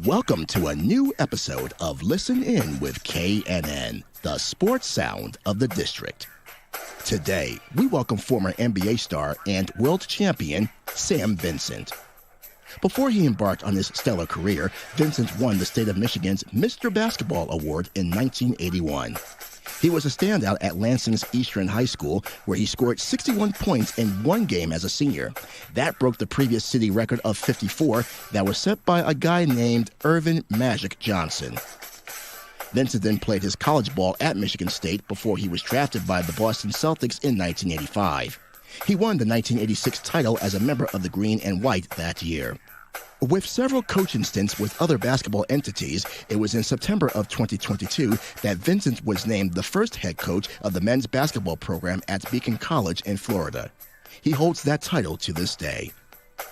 Welcome to a new episode of Listen In with KNN, the sports sound of the district. Today, we welcome former NBA star and world champion Sam Vincent. Before he embarked on his stellar career, Vincent won the state of Michigan's Mr. Basketball Award in 1981. He was a standout at Lansing's Eastern High School, where he scored 61 points in one game as a senior. That broke the previous city record of 54 that was set by a guy named Irvin Magic Johnson. Vincent then played his college ball at Michigan State before he was drafted by the Boston Celtics in 1985. He won the 1986 title as a member of the Green and White that year. With several coaching stints with other basketball entities, it was in September of 2022 that Vincent was named the first head coach of the men's basketball program at Beacon College in Florida. He holds that title to this day.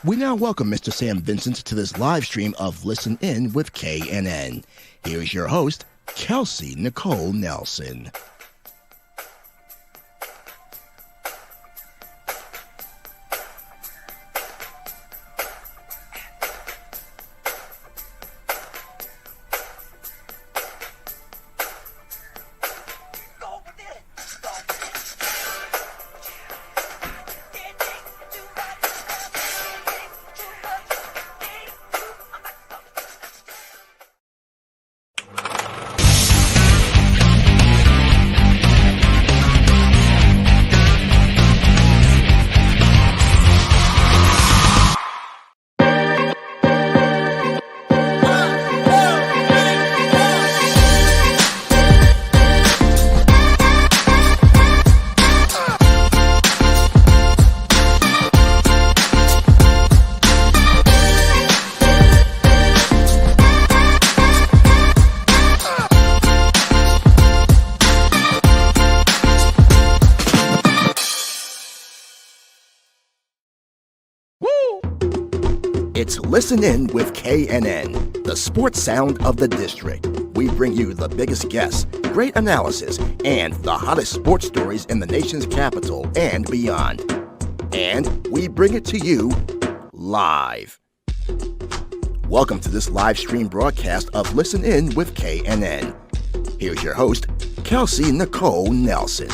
We now welcome Mr. Sam Vincent to this live stream of Listen In with KNN. Here's your host, Kelsey Nicole Nelson. It's Listen In with KNN, the sports sound of the district. We bring you the biggest guests, great analysis, and the hottest sports stories in the nation's capital and beyond. And we bring it to you live. Welcome to this live stream broadcast of Listen In with KNN. Here's your host, Kelsey Nicole Nelson.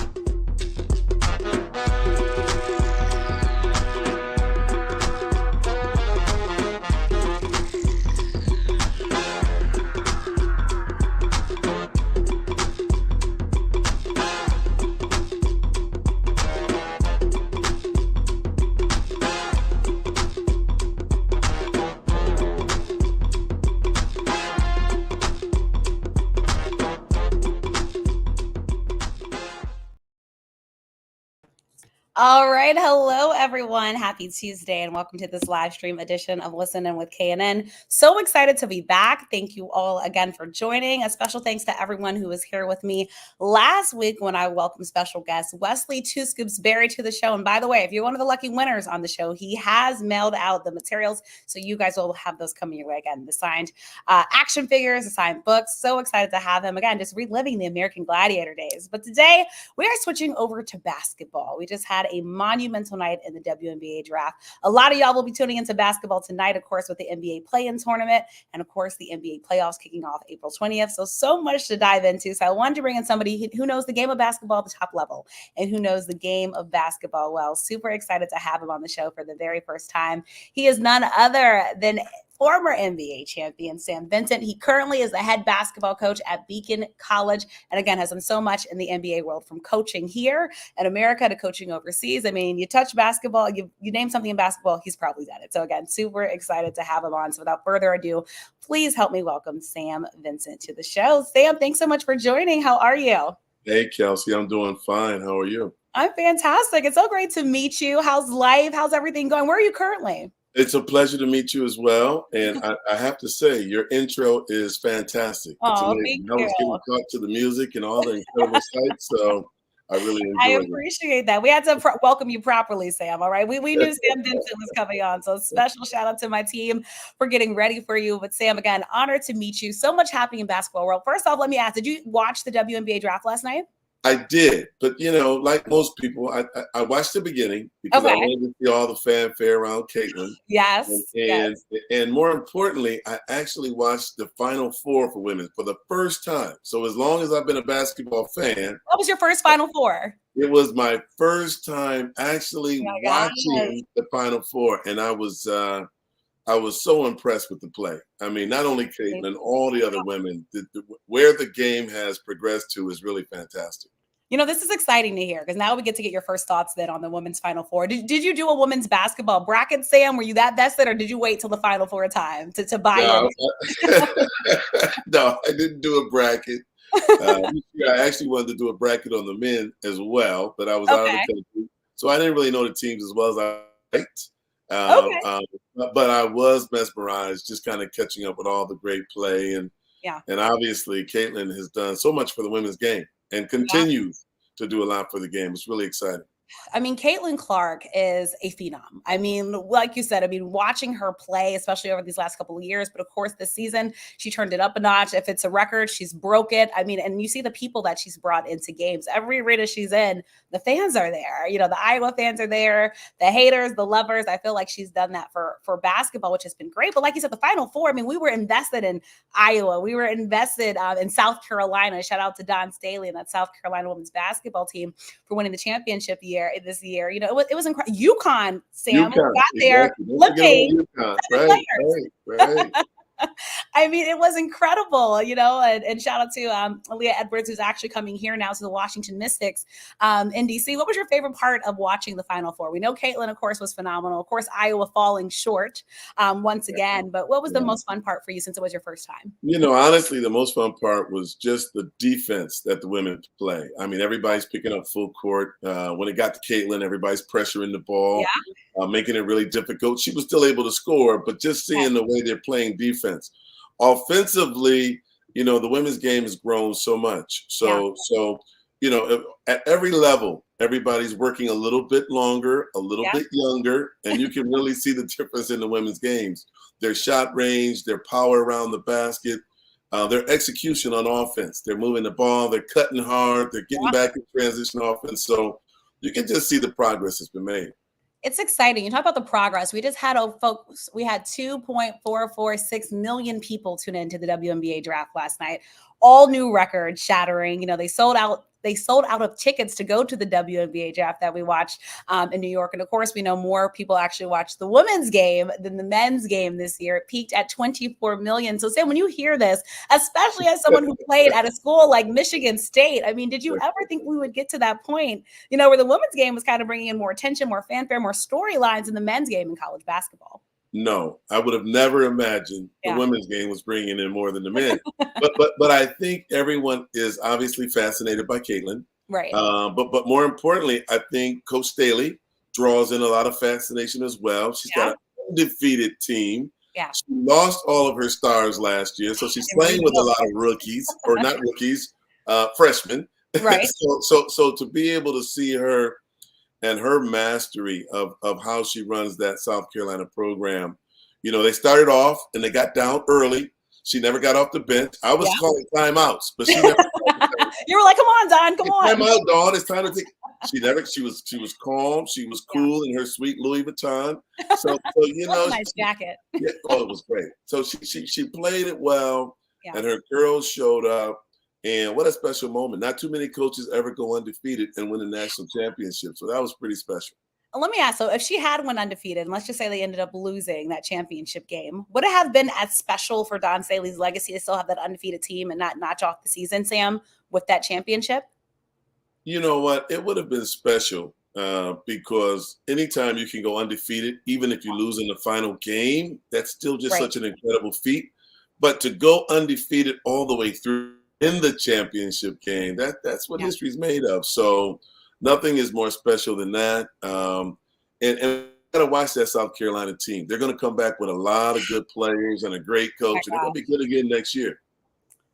All right. Hello, everyone. Happy Tuesday and welcome to this live stream edition of Listen In with KNN. So excited to be back. Thank you all again for joining. A special thanks to everyone who was here with me last week when I welcomed special guest Wesley Two Scoops Berry to the show. And by the way, if you're one of the lucky winners on the show, he has mailed out the materials. So you guys will have those coming your way again. The signed action figures, the signed books. So excited to have him again, just reliving the American Gladiator days. But today we are switching over to basketball. We just had a monumental night in the WNBA draft. A lot of y'all will be tuning into basketball tonight, of course, with the NBA play-in tournament and, of course, the NBA playoffs kicking off April 20th. So much to dive into. So I wanted to bring in somebody who knows the game of basketball at the top level and who knows the game of basketball well. Super excited to have him on the show for the very first time. He is none other than former NBA champion Sam Vincent. He currently is the head basketball coach at Beacon College, and again, has done so much in the NBA world, from coaching here in America to coaching overseas. I mean, you touch basketball, you name something in basketball, he's probably done it. So again, super excited to have him on. So without further ado, please help me welcome Sam Vincent to the show. Sam, thanks so much for joining. How are you? Hey, Kelsey, I'm doing fine. How are you? I'm fantastic. It's so great to meet you. How's life? How's everything going? Where are you currently? It's a pleasure to meet you as well. And I have to say, your intro is fantastic. Oh, thank you. I was getting caught to the music and all the incredible sights. So I really enjoyed it. Appreciate that. We had to welcome you properly, Sam. All right. We knew Sam Vincent was coming on. So special shout out to my team for getting ready for you. But Sam, again, honored to meet you. So much happening in basketball world. First off, let me ask, did you watch the WNBA draft last night? I did, but like most people, I watched the beginning because I Okay. wanted to see all the fanfare around Caitlin. Yes. And, Yes. and more importantly, I actually watched the Final Four for women for the first time. So as long as I've been a basketball fan, What was your first Final Four? it was my first time actually Oh my gosh. watching the Final Four, and I was so impressed with the play. I mean, not only Caitlin, all the other women. Where the game has progressed to is really fantastic. This is exciting to hear because now we get to get your first thoughts then on the women's Final Four. Did you do a women's basketball bracket, Sam? Were you that vested, or did you wait till the Final Four time to buy in? No, I didn't do a bracket. I actually wanted to do a bracket on the men as well, but I was out of the country, so I didn't really know the teams as well as I liked. But I was mesmerized, just kind of catching up with all the great play, and obviously Caitlin has done so much for the women's game and continues to do a lot for the game. It's really exciting. I mean, Caitlin Clark is a phenom. I mean, like you said, watching her play, especially over these last couple of years, but of course this season, she turned it up a notch. If it's a record, she's broke it. I mean, and you see the people that she's brought into games. Every arena she's in, the fans are there. The Iowa fans are there, the haters, the lovers. I feel like she's done that for basketball, which has been great. But like you said, the Final Four, we were invested in Iowa. We were invested in South Carolina. Shout out to Don Staley and that South Carolina women's basketball team for winning the championship this year. It was incredible. UConn, Sam, got there looking. Right. It was incredible, and shout out to Leah Edwards, who's actually coming here now to the Washington Mystics in DC. What was your favorite part of watching the Final Four? We know Caitlin, of course, was phenomenal. Of course, Iowa falling short once again. But what was the most fun part for you since it was your first time? Honestly, the most fun part was just the defense that the women play. Everybody's picking up full court. When it got to Caitlin, everybody's pressuring the ball, making it really difficult. She was still able to score, but just seeing the way they're playing defense. Offensively, the women's game has grown so much. So at every level, everybody's working a little bit longer, a little bit younger, and you can really see the difference in the women's games. Their shot range, their power around the basket, their execution on offense. They're moving the ball, they're cutting hard, they're getting back in transition offense. So you can just see the progress that's been made. It's exciting. You talk about the progress. We just had we had 2.446 million people tune into the WNBA draft last night. All new records shattering. They sold out of tickets to go to the WNBA draft that we watched in New York. And of course, we know more people actually watched the women's game than the men's game this year. It peaked at 24 million. So Sam, when you hear this, especially as someone who played at a school like Michigan State, did you ever think we would get to that point, where the women's game was kind of bringing in more attention, more fanfare, more storylines than the men's game in college basketball? No, I would have never imagined the women's game was bringing in more than the men. but I think everyone is obviously fascinated by Caitlin. Right. But more importantly, I think Coach Staley draws in a lot of fascination as well. She's got an undefeated team. Yeah. She lost all of her stars last year, so she's playing with a lot of rookies, or not rookies, freshmen. Right. So to be able to see her and her mastery of how she runs that South Carolina program. They started off and they got down early. She never got off the bench. I was calling timeouts, but she never. You were like, "Come on, Don, come on." Time out, Dawn. It's time to take. She was calm. She was cool in her sweet Louis Vuitton. So nice jacket. Yeah, it was great. So she played it well, and her girls showed up. And what a special moment. Not too many coaches ever go undefeated and win a national championship. So that was pretty special. Let me ask, so if she had went undefeated, and let's just say they ended up losing that championship game, would it have been as special for Don Staley's legacy to still have that undefeated team and not notch off the season, Sam, with that championship? You know what? It would have been special because anytime you can go undefeated, even if you lose in the final game, that's still just such an incredible feat. But to go undefeated all the way through in the championship game, that's what history's made of. So nothing is more special than that. And you got to watch that South Carolina team. They're going to come back with a lot of good players and a great coach. And they're going to be good again next year.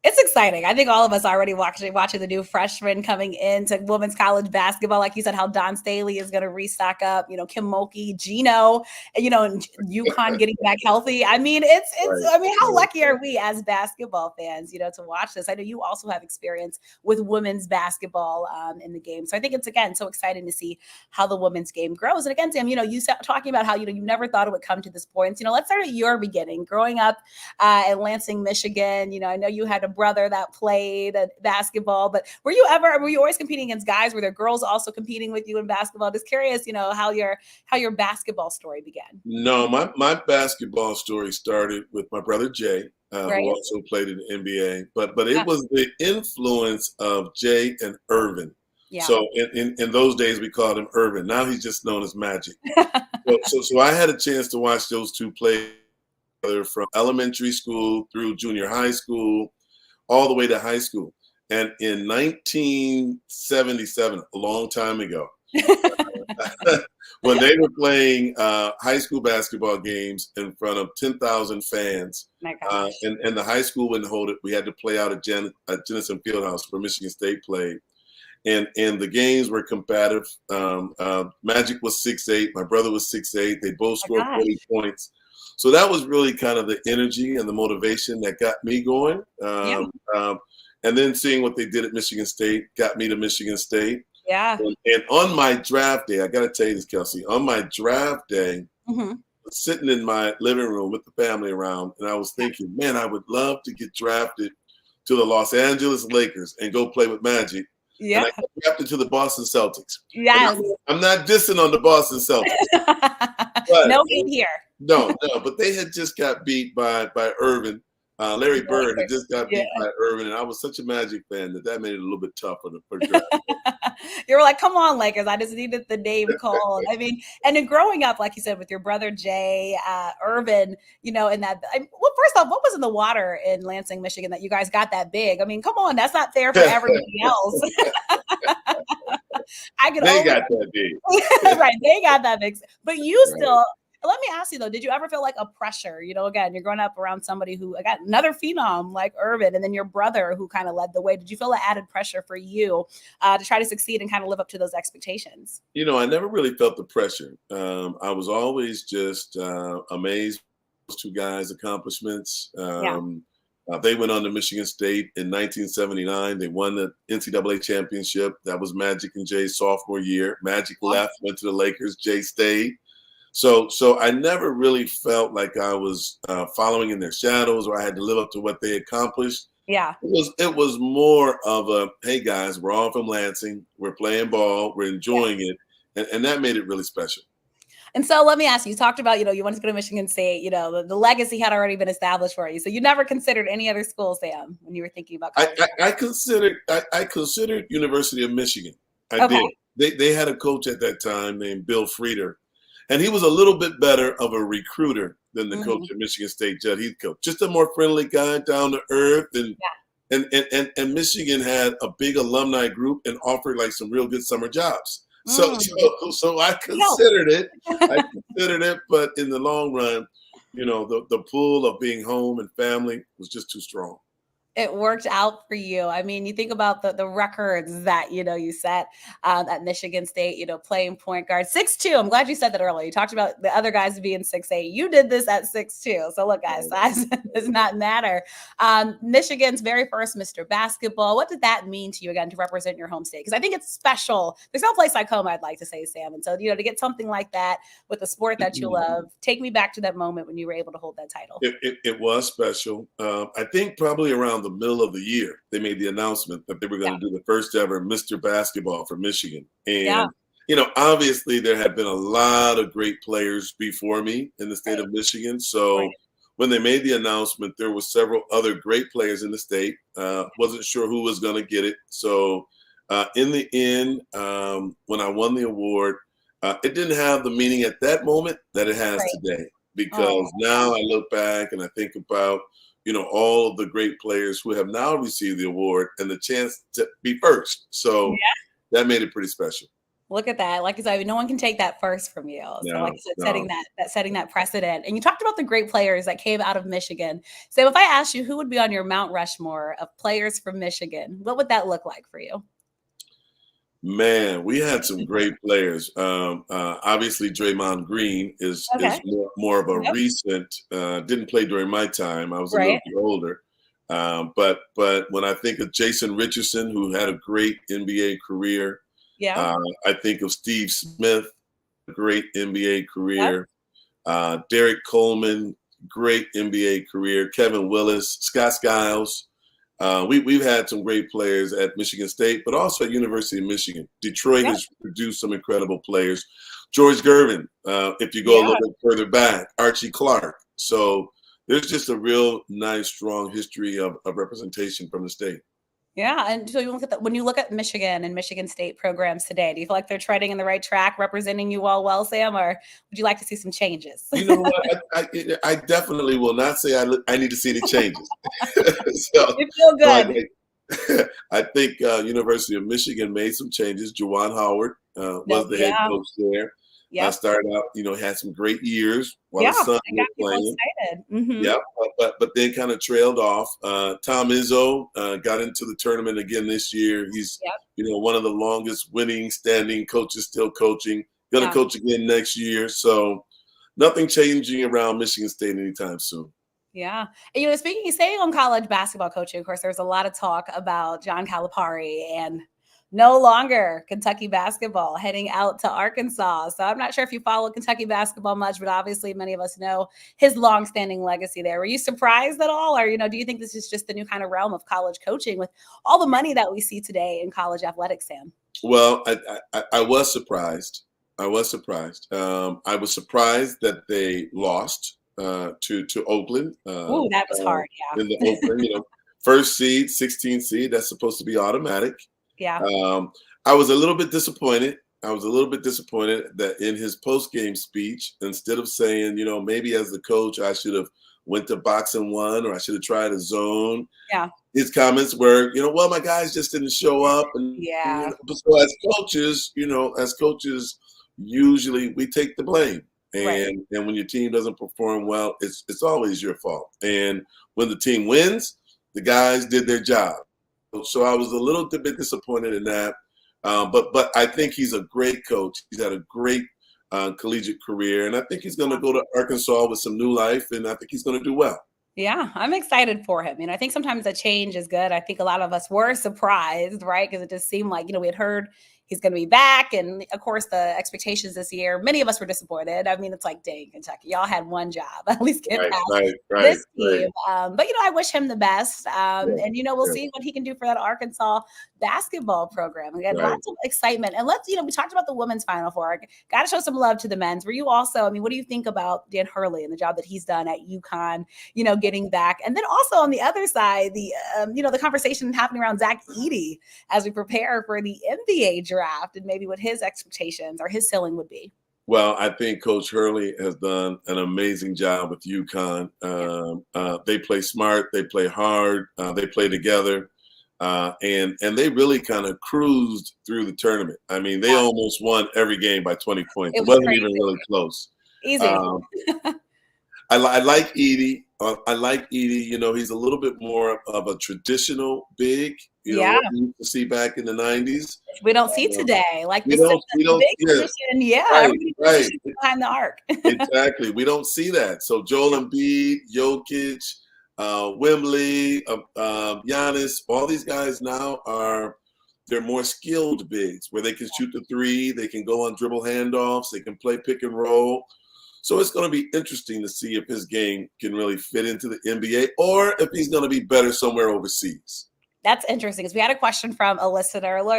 It's exciting. I think all of us are already watching the new freshmen coming into women's college basketball. Like you said, how Don Staley is going to restock up, Kim Mulkey, Gino, and UConn getting back healthy. I mean, I mean, how lucky are we as basketball fans, to watch this? I know you also have experience with women's basketball in the game. So I think it's, again, so exciting to see how the women's game grows. And again, Sam, you talking about how, you never thought it would come to this point. Let's start at your beginning. Growing up in Lansing, Michigan, I know you had a brother that played basketball, but were you always competing against guys? Were there girls also competing with you in basketball? Just curious, how your basketball story began. No, my basketball story started with my brother Jay, who also played in the NBA, but it was the influence of Jay and Irvin. Yeah. So in those days we called him Irvin. Now he's just known as Magic. so I had a chance to watch those two play from elementary school through junior high school, all the way to high school. And in 1977, a long time ago, when they were playing high school basketball games in front of 10,000 fans, and the high school wouldn't hold it, we had to play out at Jennison Fieldhouse where Michigan State played. And the games were combative. Magic was 6'8", my brother was 6'8". They both scored 40 points. So that was really kind of the energy and the motivation that got me going. And then seeing what they did at Michigan State got me to Michigan State. Yeah. And on my draft day, I got to tell you this, Kelsey, on my draft day, sitting in my living room with the family around, and I was thinking, man, I would love to get drafted to the Los Angeles Lakers and go play with Magic. Yeah. And I got drafted to the Boston Celtics. Yes. I'm not dissing on the Boston Celtics. No hate here. No, but they had just got beat by Irvin. Larry Bird had just got beat by Irvin, and I was such a Magic fan that made it a little bit tougher for draft. You were like, come on, Lakers. I just needed the name called. I mean, and then growing up, like you said, with your brother Jay, Irvin, and that, well, first off, what was in the water in Lansing, Michigan that you guys got that big? I mean, come on, that's not fair for everybody else. They got that big. Right, they got that big. But you still... Let me ask you though, did you ever feel like a pressure? Again, you're growing up around somebody who got another phenom like Irvin, and then your brother who kind of led the way. Did you feel an added pressure for you to try to succeed and kind of live up to those expectations? I never really felt the pressure. I was always just amazed by those two guys' accomplishments. They went on to Michigan State in 1979. They won the NCAA championship. That was Magic and Jay's sophomore year. Magic left, went to the Lakers. Jay stayed. So I never really felt like I was following in their shadows or I had to live up to what they accomplished. Yeah. It was more of a, hey guys, we're all from Lansing. We're playing ball. We're enjoying it. And that made it really special. And so let me ask you, you talked about, you wanted to go to Michigan State, the legacy had already been established for you. So you never considered any other school, Sam, when you were thinking about college? I considered University of Michigan. I did. They had a coach at that time named Bill Frieder. And he was a little bit better of a recruiter than the coach at Michigan State, Judd Heathcote. Just a more friendly guy, down to earth. And Michigan had a big alumni group and offered like some real good summer jobs. So I considered it. But in the long run, the pull of being home and family was just too strong. It worked out for you. I mean, you think about the records that, you set at Michigan State, playing point guard, 6'2". I'm glad you said that earlier. You talked about the other guys being 6'8". You did this at 6'2". So look, guys, size does not matter. Michigan's very first Mr. Basketball. What did that mean to you, again, to represent your home state? Because I think it's special. There's no place like home, I'd like to say, Sam. And so, to get something like that with the sport that you love, take me back to that moment when you were able to hold that title. It was special. I think probably around the middle of the year, they made the announcement that they were going to do the first ever Mr. Basketball for Michigan. And, obviously there had been a lot of great players before me in the state of Michigan. So when they made the announcement, there were several other great players in the state. Wasn't sure who was going to get it. So in the end, when I won the award, it didn't have the meaning at that moment that it has today. Because now I look back and I think about, all of the great players who have now received the award and the chance to be first. So that made it pretty special. Look at that. Like I said, no one can take that first from you. So like I said, setting that precedent. And you talked about the great players that came out of Michigan. So if I asked you who would be on your Mount Rushmore of players from Michigan, what would that look like for you? Man, we had some great players. Obviously, Draymond Green is more of a recent. Didn't play during my time. I was a little bit older. But when I think of Jason Richardson, who had a great NBA career, I think of Steve Smith, great NBA career. Derek Coleman, great NBA career. Kevin Willis, Scott Skiles. We've had some great players at Michigan State, but also at University of Michigan. Detroit has produced some incredible players. George Gervin, if you go a little bit further back, Archie Clark. So there's just a real nice, strong history of representation from the state. Yeah, and so you look at when you look at Michigan and Michigan State programs today, do you feel like they're treading in the right track, representing you all well, Sam, or would you like to see some changes? You know what? I definitely will not say I need to see the changes. So, you feel good. So I think University of Michigan made some changes. Juwan Howard was the head coach there. Started out, had some great years while his son was playing. Mm-hmm. Yeah, but then kind of trailed off. Tom Izzo got into the tournament again this year. He's one of the longest winning standing coaches still coaching. Going to coach again next year. So nothing changing around Michigan State anytime soon. Yeah. And, staying on college basketball coaching, of course, there's a lot of talk about John Calipari and no longer Kentucky basketball, heading out to Arkansas. So I'm not sure if you follow Kentucky basketball much, but obviously many of us know his longstanding legacy there. Were you surprised at all? Or, do you think this is just the new kind of realm of college coaching with all the money that we see today in college athletics, Sam? Well, I was surprised. I was surprised that they lost to Oakland. Ooh, that was hard, In the Oakland, first seed, 16th seed, that's supposed to be automatic. Yeah. I was a little bit disappointed. That in his post-game speech, instead of saying, maybe as the coach, I should have went to box and one, or I should have tried a zone. Yeah. His comments were, well, my guys just didn't show up. And so as coaches, usually we take the blame. And when your team doesn't perform well, it's always your fault. And when the team wins, the guys did their job. So I was a little bit disappointed in that, but I think he's a great coach. He's had a great collegiate career, and I think he's going to go to Arkansas with some new life, and I think he's going to do well. Yeah, I'm excited for him. I think sometimes a change is good. I think a lot of us were surprised, right? Because it just seemed like, we had heard he's going to be back. And of course, the expectations this year, many of us were disappointed. It's like, dang, Kentucky, y'all had one job. At least get past this team. But, I wish him the best. And, we'll see what he can do for that Arkansas basketball program. We got lots of excitement. And let's, we talked about the women's Final Four. Got to show some love to the men's. Were you also, what do you think about Dan Hurley and the job that he's done at UConn, getting back? And then also on the other side, the conversation happening around Zach Edey as we prepare for the NBA draft and maybe what his expectations or his ceiling would be. Well, I think Coach Hurley has done an amazing job with UConn. They play smart, they play hard, they play together, and they really kind of cruised through the tournament. They almost won every game by 20 points. It wasn't even really close. Easy. I like Edey. I like Edey. He's a little bit more of a traditional big. What we used to see back in the 90s. We don't see today. Like we don't position, right. Behind the arc. Exactly. We don't see that. So Joel Embiid, Jokic, Wembley, Giannis, all these guys now they're more skilled bigs where they can shoot the three, they can go on dribble handoffs, they can play pick and roll. So it's going to be interesting to see if his game can really fit into the NBA or if he's going to be better somewhere overseas. That's interesting because we had a question from a loyal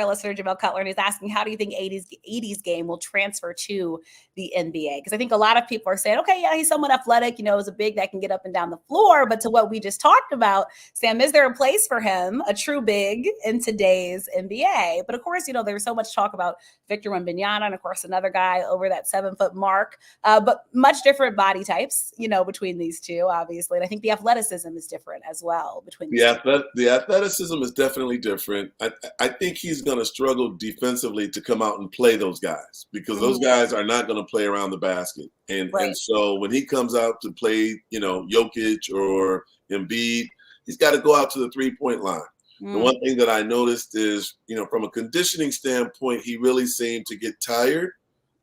listener, Jamel Cutler, and he's asking, how do you think Edey's game will transfer to the NBA? Because I think a lot of people are saying, okay, yeah, he's somewhat athletic, is a big that can get up and down the floor. But to what we just talked about, Sam, is there a place for him, a true big, in today's NBA? But of course, there's so much talk about Victor Wembanyama, and of course, another guy over that 7-foot mark, but much different body types, between these two, obviously. And I think the athleticism is different as well between the athleticism athleticism is definitely different. I think he's going to struggle defensively to come out and play those guys because those guys are not going to play around the basket. And so when he comes out to play, Jokic or Embiid, he's got to go out to the three-point line. The one thing that I noticed is, from a conditioning standpoint, he really seemed to get tired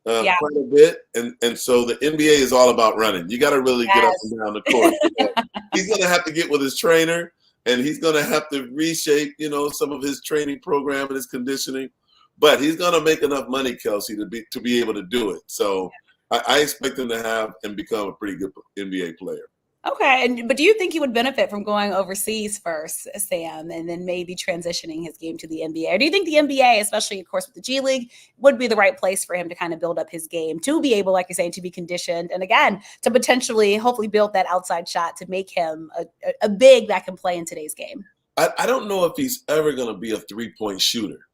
quite a bit. And so the NBA is all about running. You got to really get up and down the court. He's going to have to get with his trainer, and he's going to have to reshape, some of his training program and his conditioning. But he's going to make enough money, Kelsey, to be able to do it. So I expect him to have and become a pretty good NBA player. Okay, but do you think he would benefit from going overseas first, Sam, and then maybe transitioning his game to the NBA? Or do you think the NBA, especially, of course, with the G League, would be the right place for him to kind of build up his game, to be able, like you're saying, to be conditioned, and again, to potentially, hopefully build that outside shot to make him a big that can play in today's game? I don't know if he's ever going to be a three-point shooter.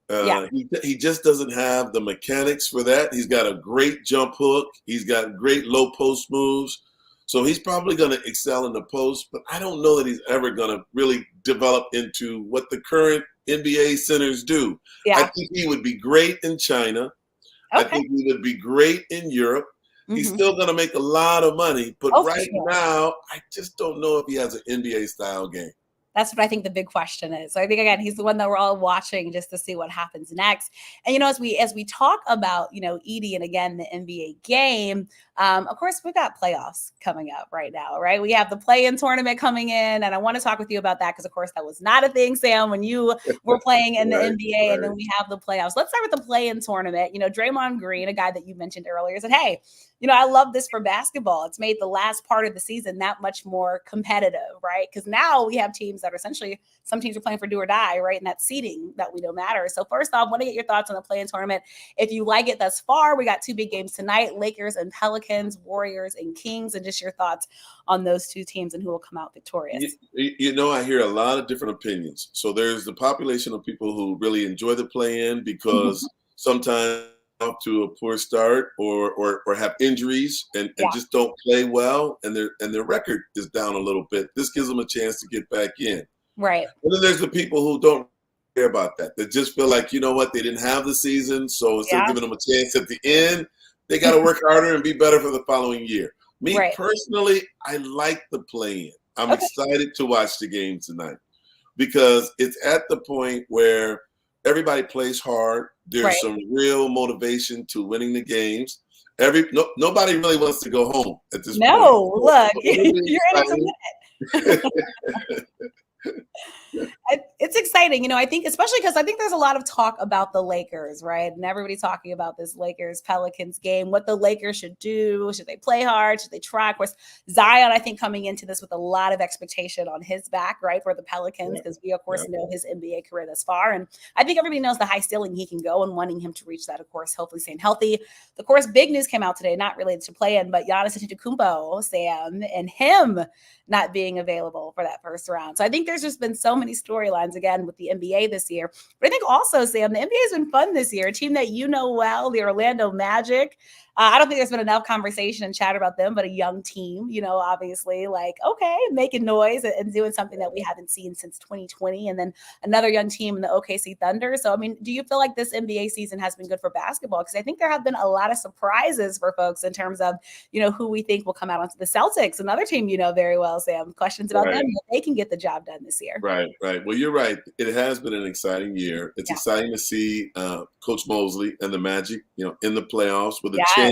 He just doesn't have the mechanics for that. He's got a great jump hook. He's got great low post moves. So he's probably going to excel in the post, but I don't know that he's ever going to really develop into what the current NBA centers do. I think he would be great in China. I think he would be great in Europe. He's still going to make a lot of money, but now I just don't know if he has an NBA style game. That's what I think the big question is. So I think, again, he's the one that we're all watching just to see what happens next. And, as we talk about, Edie and, again, the NBA game, of course, we've got playoffs coming up right now, right? We have the play-in tournament coming in, and I want to talk with you about that because, of course, that was not a thing, Sam, when you were playing in the NBA, and then we have the playoffs. Let's start with the play-in tournament. Draymond Green, a guy that you mentioned earlier, said, hey, I love this for basketball. It's made the last part of the season that much more competitive, right? Because now we have teams that are essentially, some teams are playing for do or die, right? And that seeding that we know matters. So first off, I want to get your thoughts on the play-in tournament. If you like it thus far, we got two big games tonight, Lakers and Pelicans, Warriors and Kings, and just your thoughts on those two teams and who will come out victorious. I hear a lot of different opinions. So there's the population of people who really enjoy the play-in because sometimes off to a poor start or have injuries and just don't play well, and their record is down a little bit. This gives them a chance to get back in. Right. And then there's the people who don't care about that. They just feel like, they didn't have the season, so instead of giving them a chance at the end, they got to work harder and be better for the following year. Me personally, I like the play-in. I'm excited to watch the game tonight because it's at the point where everybody plays hard. There's some real motivation to winning the games. Nobody really wants to go home at this point. No, look, you're in it to win it. It's exciting, I think, especially because I think there's a lot of talk about the Lakers, right? And everybody talking about this Lakers-Pelicans game, what the Lakers should do. Should they play hard? Should they try? Of course, Zion, I think, coming into this with a lot of expectation on his back, right, for the Pelicans, because we, of course, know his NBA career thus far. And I think everybody knows the high ceiling he can go and wanting him to reach that, of course, hopefully staying healthy. Of course, big news came out today, not related to play-in, but Giannis Antetokounmpo, Sam, and him not being available for that first round. So I think there's just been so many storylines, again, with the NBA this year. But I think also, Sam, the NBA has been fun this year. A team that you know well, the Orlando Magic. I don't think there's been enough conversation and chatter about them, but a young team, obviously, making noise and doing something that we haven't seen since 2020. And then another young team in the OKC Thunder. So, do you feel like this NBA season has been good for basketball? Because I think there have been a lot of surprises for folks in terms of, who we think will come out onto the Celtics, another team very well, Sam. Questions about them, if they can get the job done this year. Right. Well, you're right. It has been an exciting year. It's exciting to see Coach Mosley and the Magic, in the playoffs with a chance.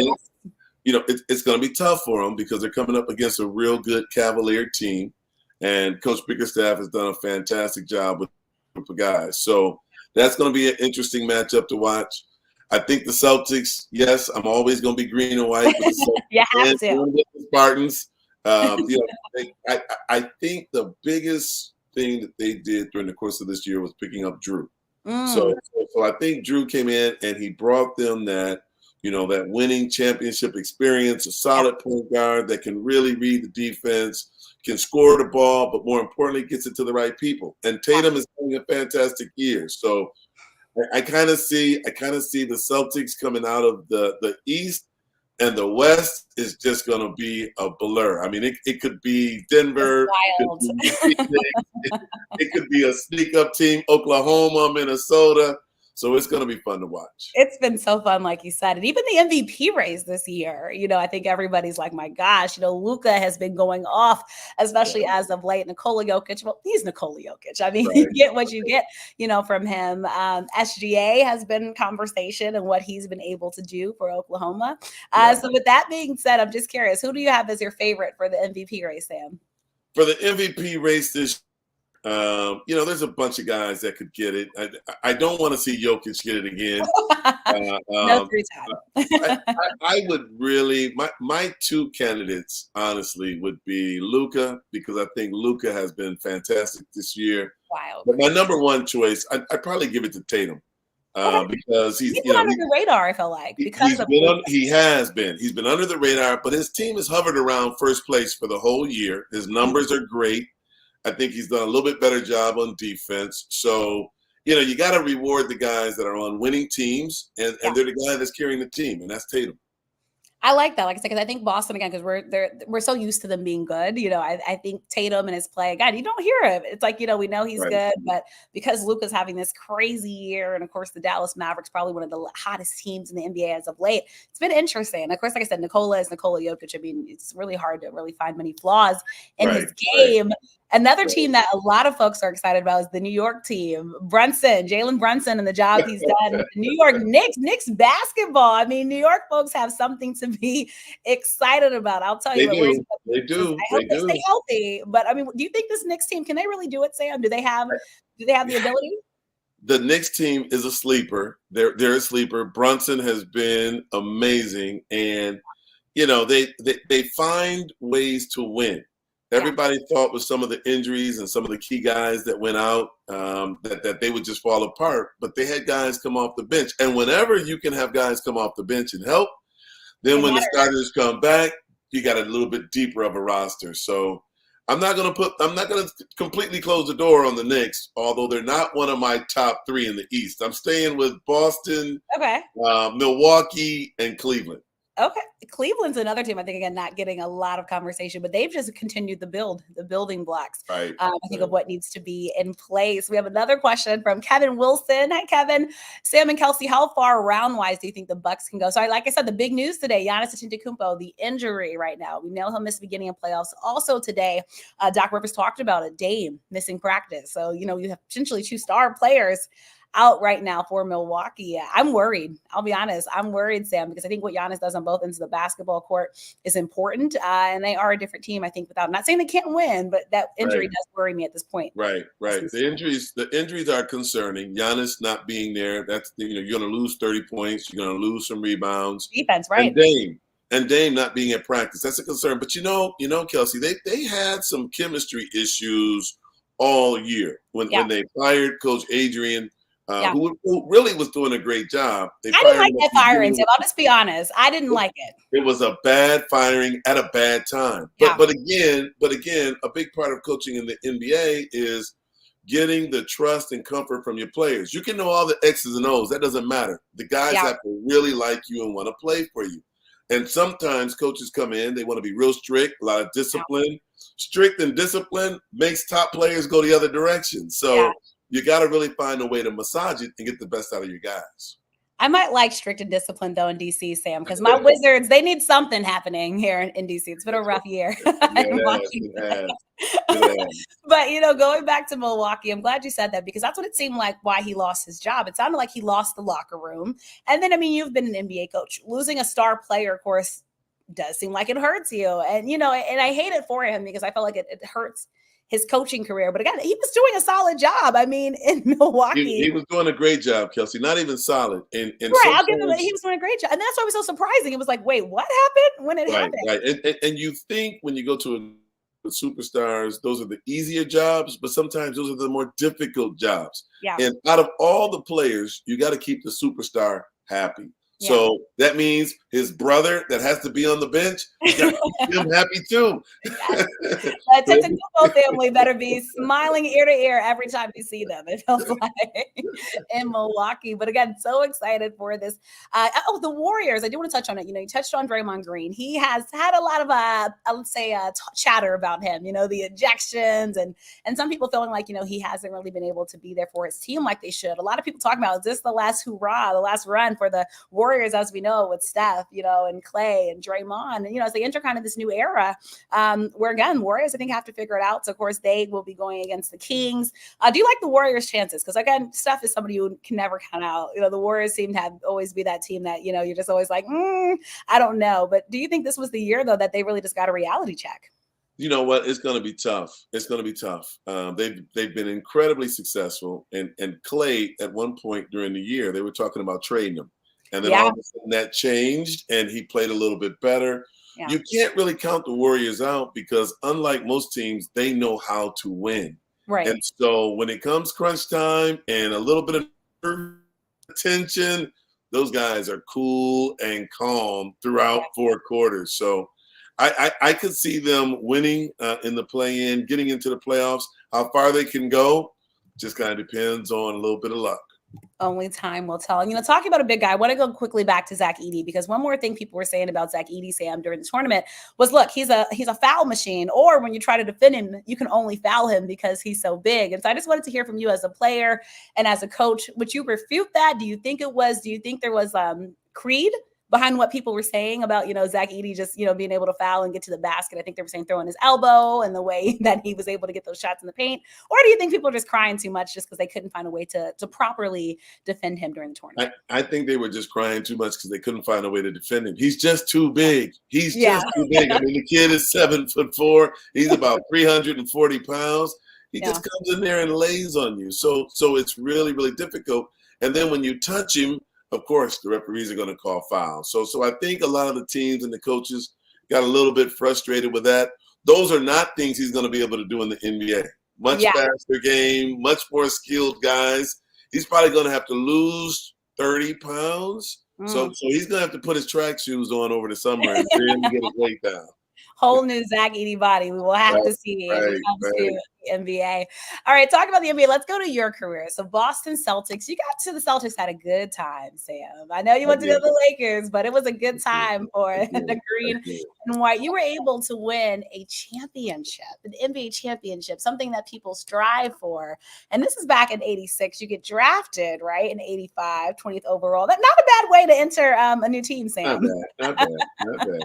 It's going to be tough for them because they're coming up against a real good Cavalier team, and Coach Bickerstaff has done a fantastic job with a group of guys. So that's going to be an interesting matchup to watch. I think the Celtics, yes, I'm always going to be green and white. But the you have to. The Spartans. I think the biggest thing that they did during the course of this year was picking up Drew. So I think Drew came in and he brought them that winning championship experience, a solid point guard that can really read the defense, can score the ball, but more importantly, gets it to the right people. And Tatum is having a fantastic year. So I kind of see the Celtics coming out of the East and the West is just going to be a blur. I mean, it could be Denver, Wild. it could be a sneak-up team, Oklahoma, Minnesota. So it's going to be fun to watch. It's been so fun, like you said. And even the MVP race this year, I think everybody's like, my gosh, Luka has been going off, especially as of late. Nikola Jokic, well, he's Nikola Jokic. I mean, you get what you get, from him. SGA has been conversation and what he's been able to do for Oklahoma. So with that being said, I'm just curious, who do you have as your favorite for the MVP race, Sam? For the MVP race this there's a bunch of guys that could get it. I don't want to see Jokic get it again. No free time. I would really, my two candidates, honestly, would be Luka, because I think Luka has been fantastic this year. Wow. But my number one choice, I'd probably give it to Tatum. Because he's been under the radar, I feel like. He's been under the radar, but his team has hovered around first place for the whole year. His numbers are great. I think he's done a little bit better job on defense. So, you got to reward the guys that are on winning teams, and they're the guy that's carrying the team, and that's Tatum. I like that. Like I said, because I think Boston, again, because we're so used to them being good. I think Tatum and his play, again, you don't hear him. It's like, we know he's good, but because Luka's having this crazy year, and of course the Dallas Mavericks, probably one of the hottest teams in the NBA as of late, it's been interesting. Of course, like I said, Nikola is Nikola Jokic. I mean, it's really hard to really find many flaws in his game. Another team that a lot of folks are excited about is the New York team. Jalen Brunson, and the job he's done. The New York Knicks basketball. I mean, New York folks have something to be excited about. I'll tell you. They do. I hope they stay healthy. But I mean, do you think this Knicks team, can they really do it, Sam? Do they have the ability? The Knicks team is a sleeper. They're a sleeper. Brunson has been amazing, and they find ways to win. Everybody thought with some of the injuries and some of the key guys that went out that they would just fall apart, but they had guys come off the bench. And whenever you can have guys come off the bench and help, then when the starters come back, you got a little bit deeper of a roster. So I'm not going to completely close the door on the Knicks, although they're not one of my top three in the East. I'm staying with Boston, Milwaukee, and Cleveland. Okay. Cleveland's another team, I think, again, not getting a lot of conversation, but they've just continued the building blocks, I think, of what needs to be in place. We have another question from Kevin Wilson. Hi, Kevin. Sam and Kelsey, how far round-wise do you think the Bucks can go? So, like I said, the big news today, Giannis Antetokounmpo, the injury right now. We know he'll miss the beginning of playoffs. Also today, Doc Rivers talked about it, Dame missing practice. So, you have potentially two star players out right now for Milwaukee. I'm worried. I'll be honest. I'm worried, Sam, because I think what Giannis does on both ends of the basketball court is important. And they are a different team, I think, I'm not saying they can't win, but that injury does worry me at this point. Right. The injuries are concerning. Giannis not being there, that's, you're going to lose 30 points. You're going to lose some rebounds. Defense, right. And Dame not being at practice, that's a concern. But Kelsey, they had some chemistry issues all year when they fired Coach Adrian, who really was doing a great job. I didn't like that firing, Tim. I'll just be honest. I didn't like it. It was a bad firing at a bad time. But again, a big part of coaching in the NBA is getting the trust and comfort from your players. You can know all the X's and O's. That doesn't matter. The guys have to really like you and want to play for you. And sometimes coaches come in, they want to be real strict, a lot of discipline. Strict and discipline makes top players go the other direction. So you got to really find a way to massage it and get the best out of your guys. I might like strict and discipline, though, in DC, Sam, because my Wizards, they need something happening here in DC. It's been a rough year. But, going back to Milwaukee, I'm glad you said that, because that's what it seemed like why he lost his job. It sounded like he lost the locker room. And then, you've been an NBA coach. Losing a star player, of course, does seem like it hurts you. And, and I hate it for him, because I felt like it hurts his coaching career. But again, he was doing a solid job. In Milwaukee. He was doing a great job, Kelsey. Not even solid. I'll give him he was doing a great job. And that's why it was so surprising. It was like, wait, what happened when it happened? Right. And you think when you go to the superstars, those are the easier jobs, but sometimes those are the more difficult jobs. Yeah. And out of all the players, you got to keep the superstar happy. So that means his brother that has to be on the bench, you got to keep him happy too. The Tentacupo family better be smiling ear to ear every time you see them, it feels like, in Milwaukee. But again, so excited for this. The Warriors, I do want to touch on it. You touched on Draymond Green. He has had a lot of, let's say, chatter about him, the ejections and some people feeling like, he hasn't really been able to be there for his team like they should. A lot of people talking about, is this the last hurrah, the last run for the Warriors, as we know, with Steph, and Clay and Draymond, and, as they enter kind of this new era, where again, Warriors, I think, have to figure it out. So of course they will be going against the Kings. Do you like the Warriors' chances? Because again, Steph is somebody you can never count out. The Warriors seem to have always be that team that, you're just always like, I don't know. But do you think this was the year though, that they really just got a reality check? You know what? It's going to be tough. It's going to be tough. They've been incredibly successful. And Clay, at one point during the year, they were talking about trading him. And then all of a sudden that changed and he played a little bit better. Yeah. You can't really count the Warriors out because unlike most teams, they know how to win. Right. And so when it comes crunch time and a little bit of tension, those guys are cool and calm throughout 4 quarters. So I could see them winning in the play-in, getting into the playoffs. How far they can go just kind of depends on a little bit of luck. Only time will tell. And, talking about a big guy, I want to go quickly back to Zach Edey, because one more thing people were saying about Zach Edey, Sam, during the tournament was, look, he's a foul machine, or when you try to defend him, you can only foul him because he's so big. And so I just wanted to hear from you as a player and as a coach. Would you refute that? Do you think there was creed behind what people were saying about, Zach Edey just, being able to foul and get to the basket? I think they were saying throwing his elbow and the way that he was able to get those shots in the paint. Or do you think people are just crying too much just because they couldn't find a way to properly defend him during the tournament? I think they were just crying too much because they couldn't find a way to defend him. He's just too big. He's just too big. I mean, the kid is 7'4". He's about 340 pounds. He just comes in there and lays on you. So it's really, really difficult. And then when you touch him, of course, the referees are going to call fouls. So I think a lot of the teams and the coaches got a little bit frustrated with that. Those are not things he's going to be able to do in the NBA. Much faster game, much more skilled guys. He's probably going to have to lose 30 pounds. So he's going to have to put his track shoes on over the summer and really get his weight down. Whole new Zach Edey body. We will have to see when it comes to the NBA. All right, talking about the NBA, let's go to your career. So Boston Celtics, you got to the Celtics, had a good time, Sam. I know you went to go to the Lakers, but it was a good time for the green and white. You were able to win a championship, an NBA championship, something that people strive for. And this is back in 86. You get drafted, right, in 85, 20th overall. That's not a bad way to enter a new team, Sam. Not bad.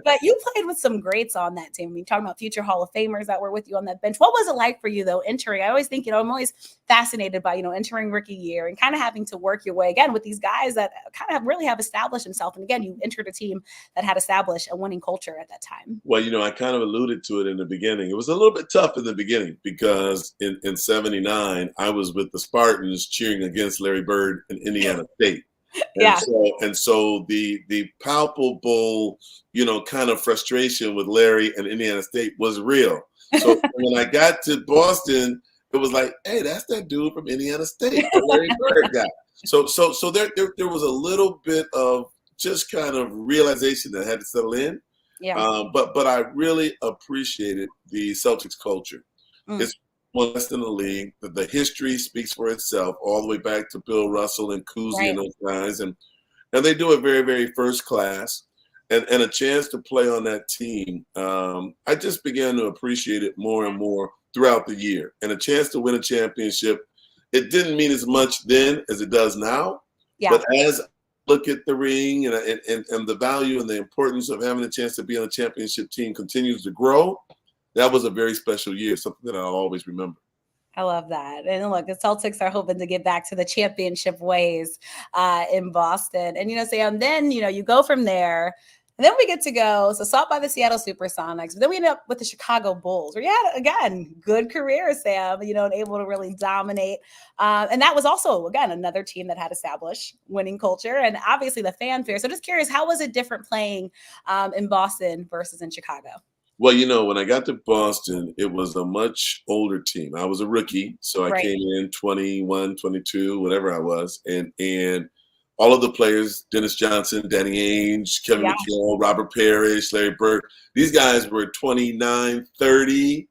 But you played with some greats on that team. We're talking about future Hall of Famers that were with you on that bench. What was it like for you, though, entering? I always think, I'm always fascinated by, entering rookie year and kind of having to work your way, again, with these guys that kind of really have established themselves. And again, you entered a team that had established a winning culture at that time. Well, I kind of alluded to it in the beginning. It was a little bit tough in the beginning because in 79, I was with the Spartans cheering against Larry Bird in Indiana State. And so the palpable, kind of frustration with Larry and Indiana State was real. So when I got to Boston, it was like, hey, that's that dude from Indiana State, the Larry Bird guy. So there was a little bit of just kind of realization that had to settle in. But I really appreciated the Celtics culture. It's one of the best in the league. The history speaks for itself, all the way back to Bill Russell and Cousy and those guys, and they do it very, very first class. And a chance to play on that team, I just began to appreciate it more and more throughout the year. And a chance to win a championship, it didn't mean as much then as it does now. But as I look at the ring and the value and the importance of having a chance to be on a championship team continues to grow, that was a very special year, something that I'll always remember. I love that. And look, the Celtics are hoping to get back to the championship ways in Boston. And, Sam, then, you go from there. And then we get to go, so sought by the Seattle Supersonics, but then we end up with the Chicago Bulls, where you had, again, good career, Sam, and able to really dominate. And that was also, again, another team that had established winning culture and obviously the fanfare. So just curious, how was it different playing in Boston versus in Chicago? Well, when I got to Boston, it was a much older team. I was a rookie, so I came in 21, 22, whatever I was. And all of the players, Dennis Johnson, Danny Ainge, Kevin McHale, Robert Parrish, Larry Bird, these guys were 29, 30.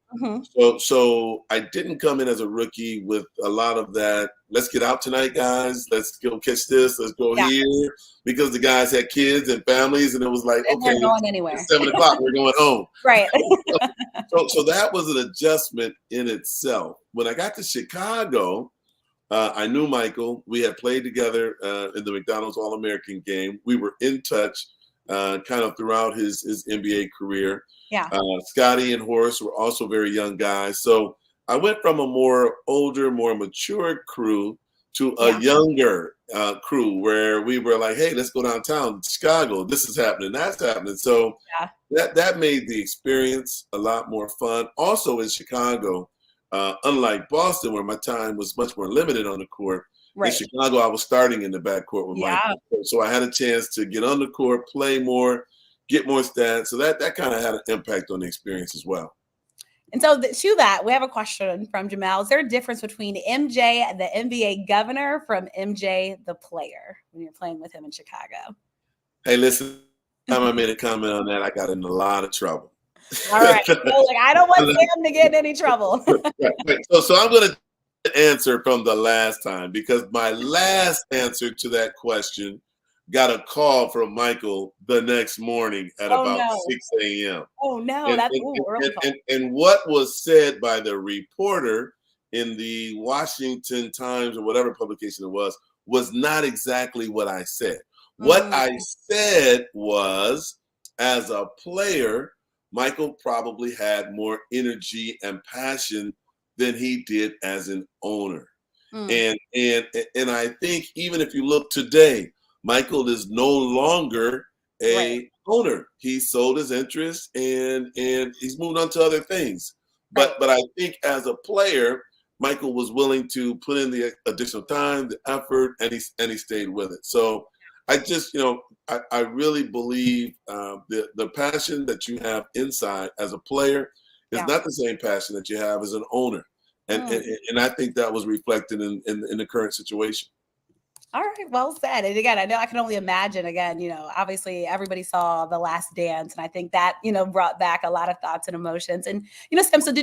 So I didn't come in as a rookie with a lot of that, let's get out tonight, guys. Let's go catch this. Let's go here. Because the guys had kids and families, and it was like, okay, we're going anywhere. It's 7 o'clock, we're going home. Right. So that was an adjustment in itself. When I got to Chicago, I knew Michael. We had played together in the McDonald's All-American game. We were in touch kind of throughout his NBA career. Yeah. Scotty and Horace were also very young guys. So I went from a more older, more mature crew to a younger crew where we were like, hey, let's go downtown, Chicago. This is happening. That's happening. So that made the experience a lot more fun. Also in Chicago, unlike Boston, where my time was much more limited on the court, in Chicago, I was starting in the backcourt with Michael. So I had a chance to get on the court, play more, get more stats. So that kind of had an impact on the experience as well. And so to that, we have a question from Jamal. Is there a difference between MJ, the NBA governor, from MJ, the player, when you're playing with him in Chicago? Hey, listen, time I made a comment on that, I got in a lot of trouble. All right. So, I don't want Sam to get in any trouble. So I'm going to answer from the last time, because my last answer to that question got a call from Michael the next morning at about 6 a.m. Oh, no. That's early call. And what was said by the reporter in the Washington Times or whatever publication it was not exactly what I said. What I said was, as a player, Michael probably had more energy and passion than he did as an owner. And I think even if you look today, Michael is no longer a owner. He sold his interest and he's moved on to other things. But I think as a player, Michael was willing to put in the additional time, the effort, and he stayed with it. So I just, I really believe the passion that you have inside as a player is not the same passion that you have as an owner. And I think that was reflected in the current situation. All right, well said. And again, I know I can only imagine, again, obviously everybody saw The Last Dance, and I think that, brought back a lot of thoughts and emotions. And, Sam, so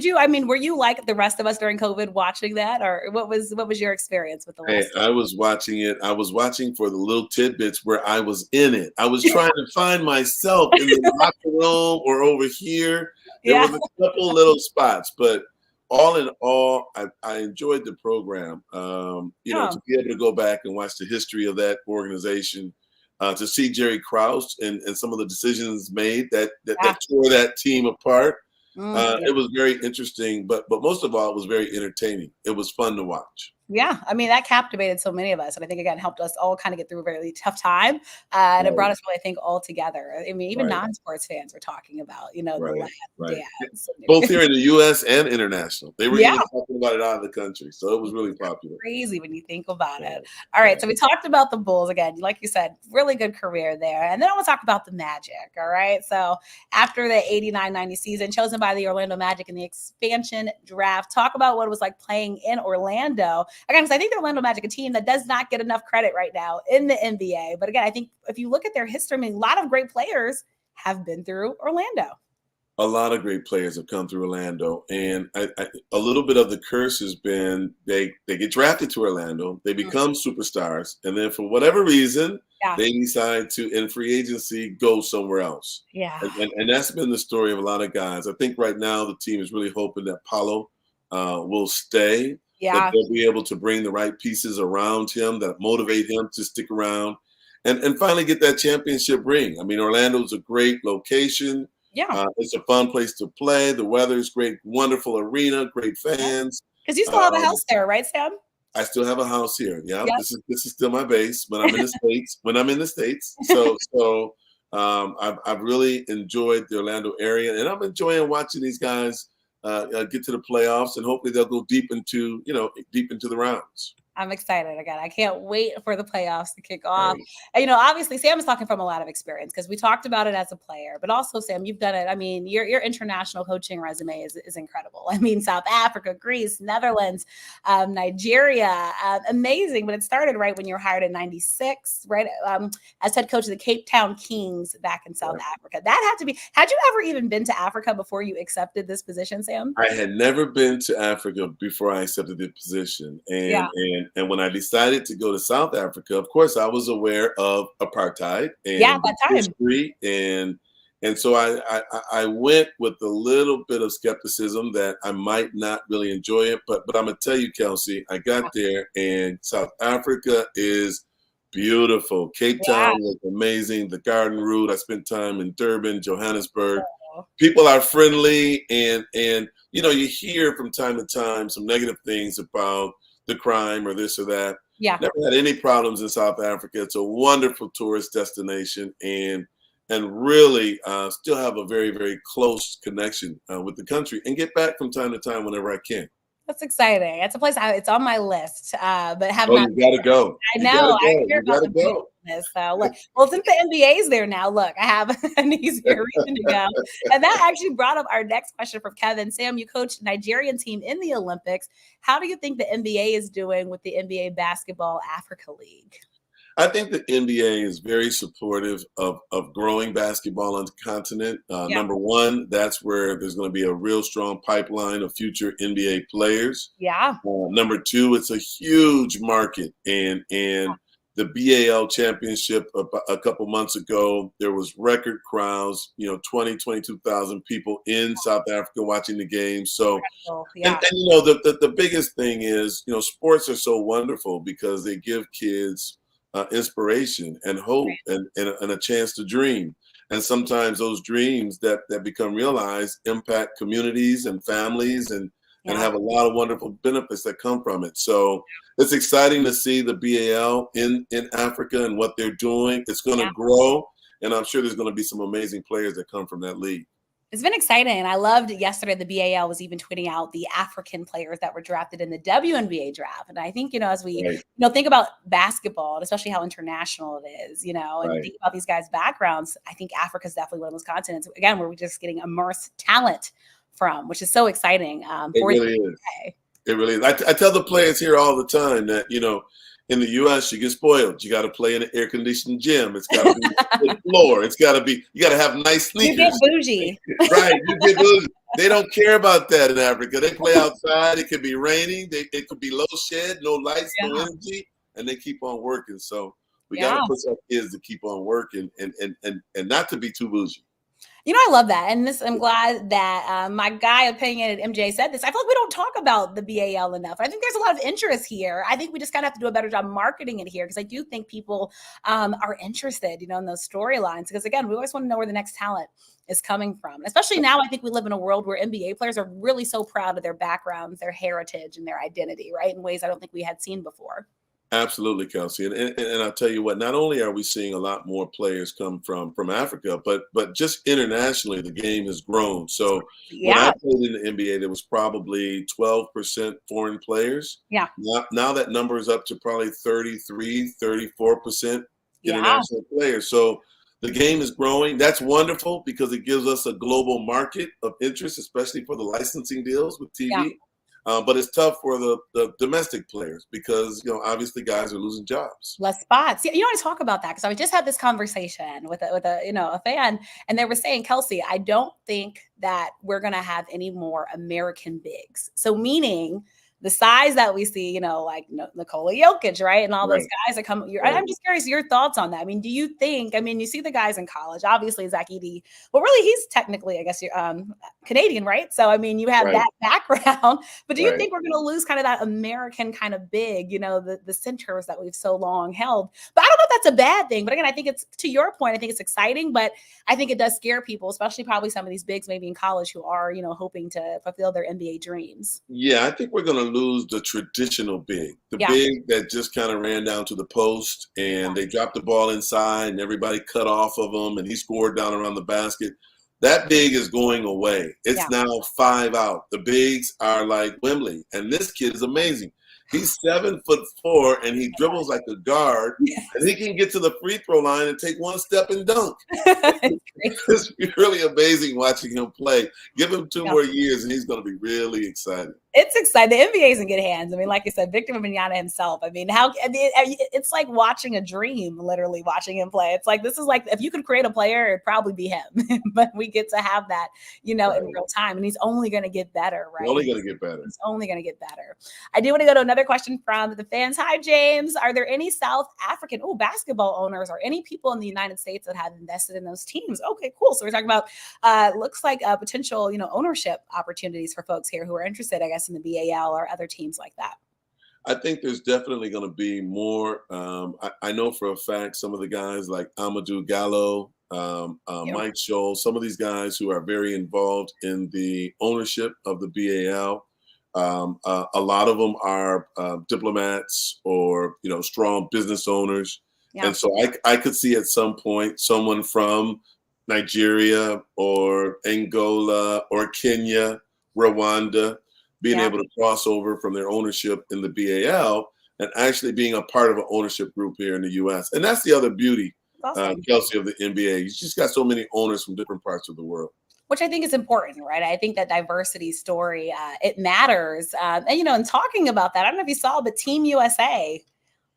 were you like the rest of us during COVID watching that, or what was your experience with The Last Dance? I was watching it. I was watching for the little tidbits where I was in it. I was trying to find myself in the locker room or over here. There was a couple little spots, but all in all, I enjoyed the program. To be able to go back and watch the history of that organization, to see Jerry Krause and some of the decisions made that tore that team apart. It was very interesting, but most of all, it was very entertaining. It was fun to watch. Yeah, I mean, that captivated so many of us. And I think, again, helped us all kind of get through a very tough time. And it brought us really, I think, all together. I mean, even non-sports fans were talking about, The Last Dance. Both here in the U.S. and international. They were even talking about it out of the country. So it was really popular. Crazy when you think about it. All right, so we talked about the Bulls again. Like you said, really good career there. And then I want to talk about the Magic, all right? So after the 89-90 season, chosen by the Orlando Magic in the expansion draft, talk about what it was like playing in Orlando. Again, because I think the Orlando Magic, a team that does not get enough credit right now in the NBA. But again, I think if you look at their history, I mean, a lot of great players have been through Orlando. A lot of great players have come through Orlando. And a little bit of the curse has been they get drafted to Orlando, they become superstars, and then for whatever reason, they decide to, in free agency, go somewhere else. Yeah. And that's been the story of a lot of guys. I think right now the team is really hoping that Paolo will stay. That they'll be able to bring the right pieces around him that motivate him to stick around and finally get that championship ring. I mean, Orlando's a great location. Yeah. It's a fun place to play. The weather is great, wonderful arena, great fans. Because you still have a house there, right, Sam? I still have a house here. Yeah. Yep. This is still my base when I'm in the States. So I've really enjoyed the Orlando area, and I'm enjoying watching these guys get to the playoffs, and hopefully they'll go deep into the rounds. I'm excited again. I can't wait for the playoffs to kick off. Right. And, you know, obviously Sam is talking from a lot of experience because we talked about it as a player, but also Sam, you've done it. I mean, your international coaching resume is incredible. I mean, South Africa, Greece, Netherlands, Nigeria, amazing. But it started right when you were hired in '96, right? As head coach of the Cape Town Kings back in South Africa. That had to be, had you ever even been to Africa before you accepted this position, Sam? I had never been to Africa before I accepted the position. And when I decided to go to South Africa, of course, I was aware of apartheid and that time. history. And so I went with a little bit of skepticism that I might not really enjoy it. But I'm going to tell you, Kelsey, I got there and South Africa is beautiful. Cape Town was amazing. The Garden Route. I spent time in Durban, Johannesburg. People are friendly, and you know, you hear from time to time some negative things about the crime or this or that. Never had any problems in South Africa. It's a wonderful tourist destination, and really still have a very, very close connection with the country, and get back from time to time whenever I can. That's exciting. It's a place it's on my list, but have not. You gotta go. I know. I hear about the business. So look, well, since the NBA is there now, look, I have an easier reason to go. And that actually brought up our next question from Kevin. Sam, you coached Nigerian team in the Olympics. How do you think the NBA is doing with the NBA Basketball Africa League? I think the NBA is very supportive of growing basketball on the continent. Number one, that's where there's going to be a real strong pipeline of future NBA players. Number two, it's a huge market. And the BAL championship a couple months ago, there was record crowds, 20, 22,000 people in South Africa watching the game. So, and the biggest thing is, sports are so wonderful because they give kids inspiration and hope and a chance to dream. And sometimes those dreams that become realized impact communities and families and have a lot of wonderful benefits that come from it. So it's exciting to see the BAL in Africa and what they're doing. It's going to grow, and I'm sure there's going to be some amazing players that come from that league. It's been exciting. I loved yesterday. The BAL was even tweeting out the African players that were drafted in the WNBA draft. And I think, as we, think about basketball and especially how international it is, and think about these guys' backgrounds, I think Africa is definitely one of those continents, again, where we're just getting immersed talent from, which is so exciting. It really is. It really is. I tell the players here all the time that, in the U.S., you get spoiled. You got to play in an air-conditioned gym. It's got to be the floor. It's got to be. You got to have nice sneakers. You get bougie, right? You get bougie. They don't care about that in Africa. They play outside. It could be raining. It could be low shed, no lights, no energy, and they keep on working. So we got to push our kids to keep on working and not to be too bougie. I love that. And I'm glad that my guy opinionated MJ said this. I feel like we don't talk about the BAL enough. I think there's a lot of interest here. I think we just kind of have to do a better job marketing it here because I do think people are interested, in those storylines. Because again, we always want to know where the next talent is coming from. And especially now, I think we live in a world where NBA players are really so proud of their backgrounds, their heritage, and their identity, right? In ways I don't think we had seen before. Absolutely, Kelsey. And I'll tell you what, not only are we seeing a lot more players come from Africa, but just internationally, the game has grown. So when I played in the NBA, there was probably 12% foreign players. Now that number is up to probably 33, 34% international players. So the game is growing. That's wonderful because it gives us a global market of interest, especially for the licensing deals with TV. But it's tough for the domestic players because, obviously guys are losing jobs. Less spots. I want to talk about that because I just had this conversation with a fan, and they were saying, Kelsey, I don't think that we're going to have any more American bigs. So meaning the size that we see, like Nicole Jokic, right? And all those guys that come. I'm just curious your thoughts on that. I mean, do you think, you see the guys in college, obviously Zach Edey, well, really he's technically, I guess, you're Canadian, right? So, you have that background, but do you think we're going to lose kind of that American kind of big, the centers that we've so long held? But I don't know if that's a bad thing. But again, I think it's, to your point, I think it's exciting, but I think it does scare people, especially probably some of these bigs maybe in college who are, hoping to fulfill their NBA dreams. Yeah, I think we're going to lose the traditional big, big that just kind of ran down to the post and they dropped the ball inside and everybody cut off of him and he scored down around the basket. That big is going away. It's now 5 out. The bigs are like Wembley, and this kid is amazing. He's 7'4" and he dribbles like a guard, Yes. and he can get to the free throw line and take one step and dunk. It's It's really amazing watching him play. Give him 2 more years, and he's going to be really excited. It's exciting. The NBA is in good hands. I mean, like I said, Victor Wembanyama himself. I mean, it's like watching a dream, literally watching him play. It's like, this is like, if you could create a player, it'd probably be him. But we get to have that, in real time. And he's only going to get better, right? He's only going to get better. He's only going to get better. I do want to go to another question from the fans. Hi, James. Are there any South African basketball owners or any people in the United States that have invested in those teams? Okay, cool. So we're talking about, looks like potential, ownership opportunities for folks here who are interested, I guess, in the BAL or other teams like that. I think there's definitely going to be more. I know for a fact some of the guys like Amadou Gallo, Mike Scholl, some of these guys who are very involved in the ownership of the BAL. A lot of them are diplomats or strong business owners, and so I could see at some point someone from Nigeria or Angola or Kenya, Rwanda, being able to cross over from their ownership in the BAL and actually being a part of an ownership group here in the U.S. And that's the other beauty, Kelsey, of the NBA. You just got so many owners from different parts of the world. Which I think is important, right? I think that diversity story, it matters. And, in talking about that, I don't know if you saw, but Team USA,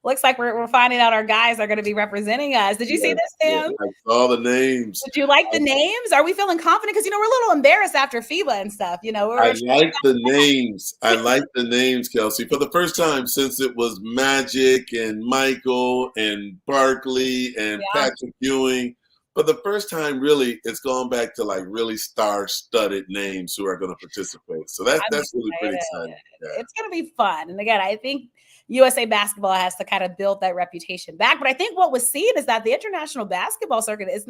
looks like we're finding out our guys are going to be representing us. Did you see this, Sam? I saw the names. Did you like the names? Are we feeling confident? Because, we're a little embarrassed after FIBA and stuff. I like the names. I like the names, Kelsey. For the first time since it was Magic and Michael and Barkley and Patrick Ewing, for the first time, really, it's gone back to like really star-studded names who are going to participate. So that's really pretty exciting. Yeah. It's going to be fun. And again, I think USA basketball has to kind of build that reputation back. But I think what was seen is that the international basketball circuit it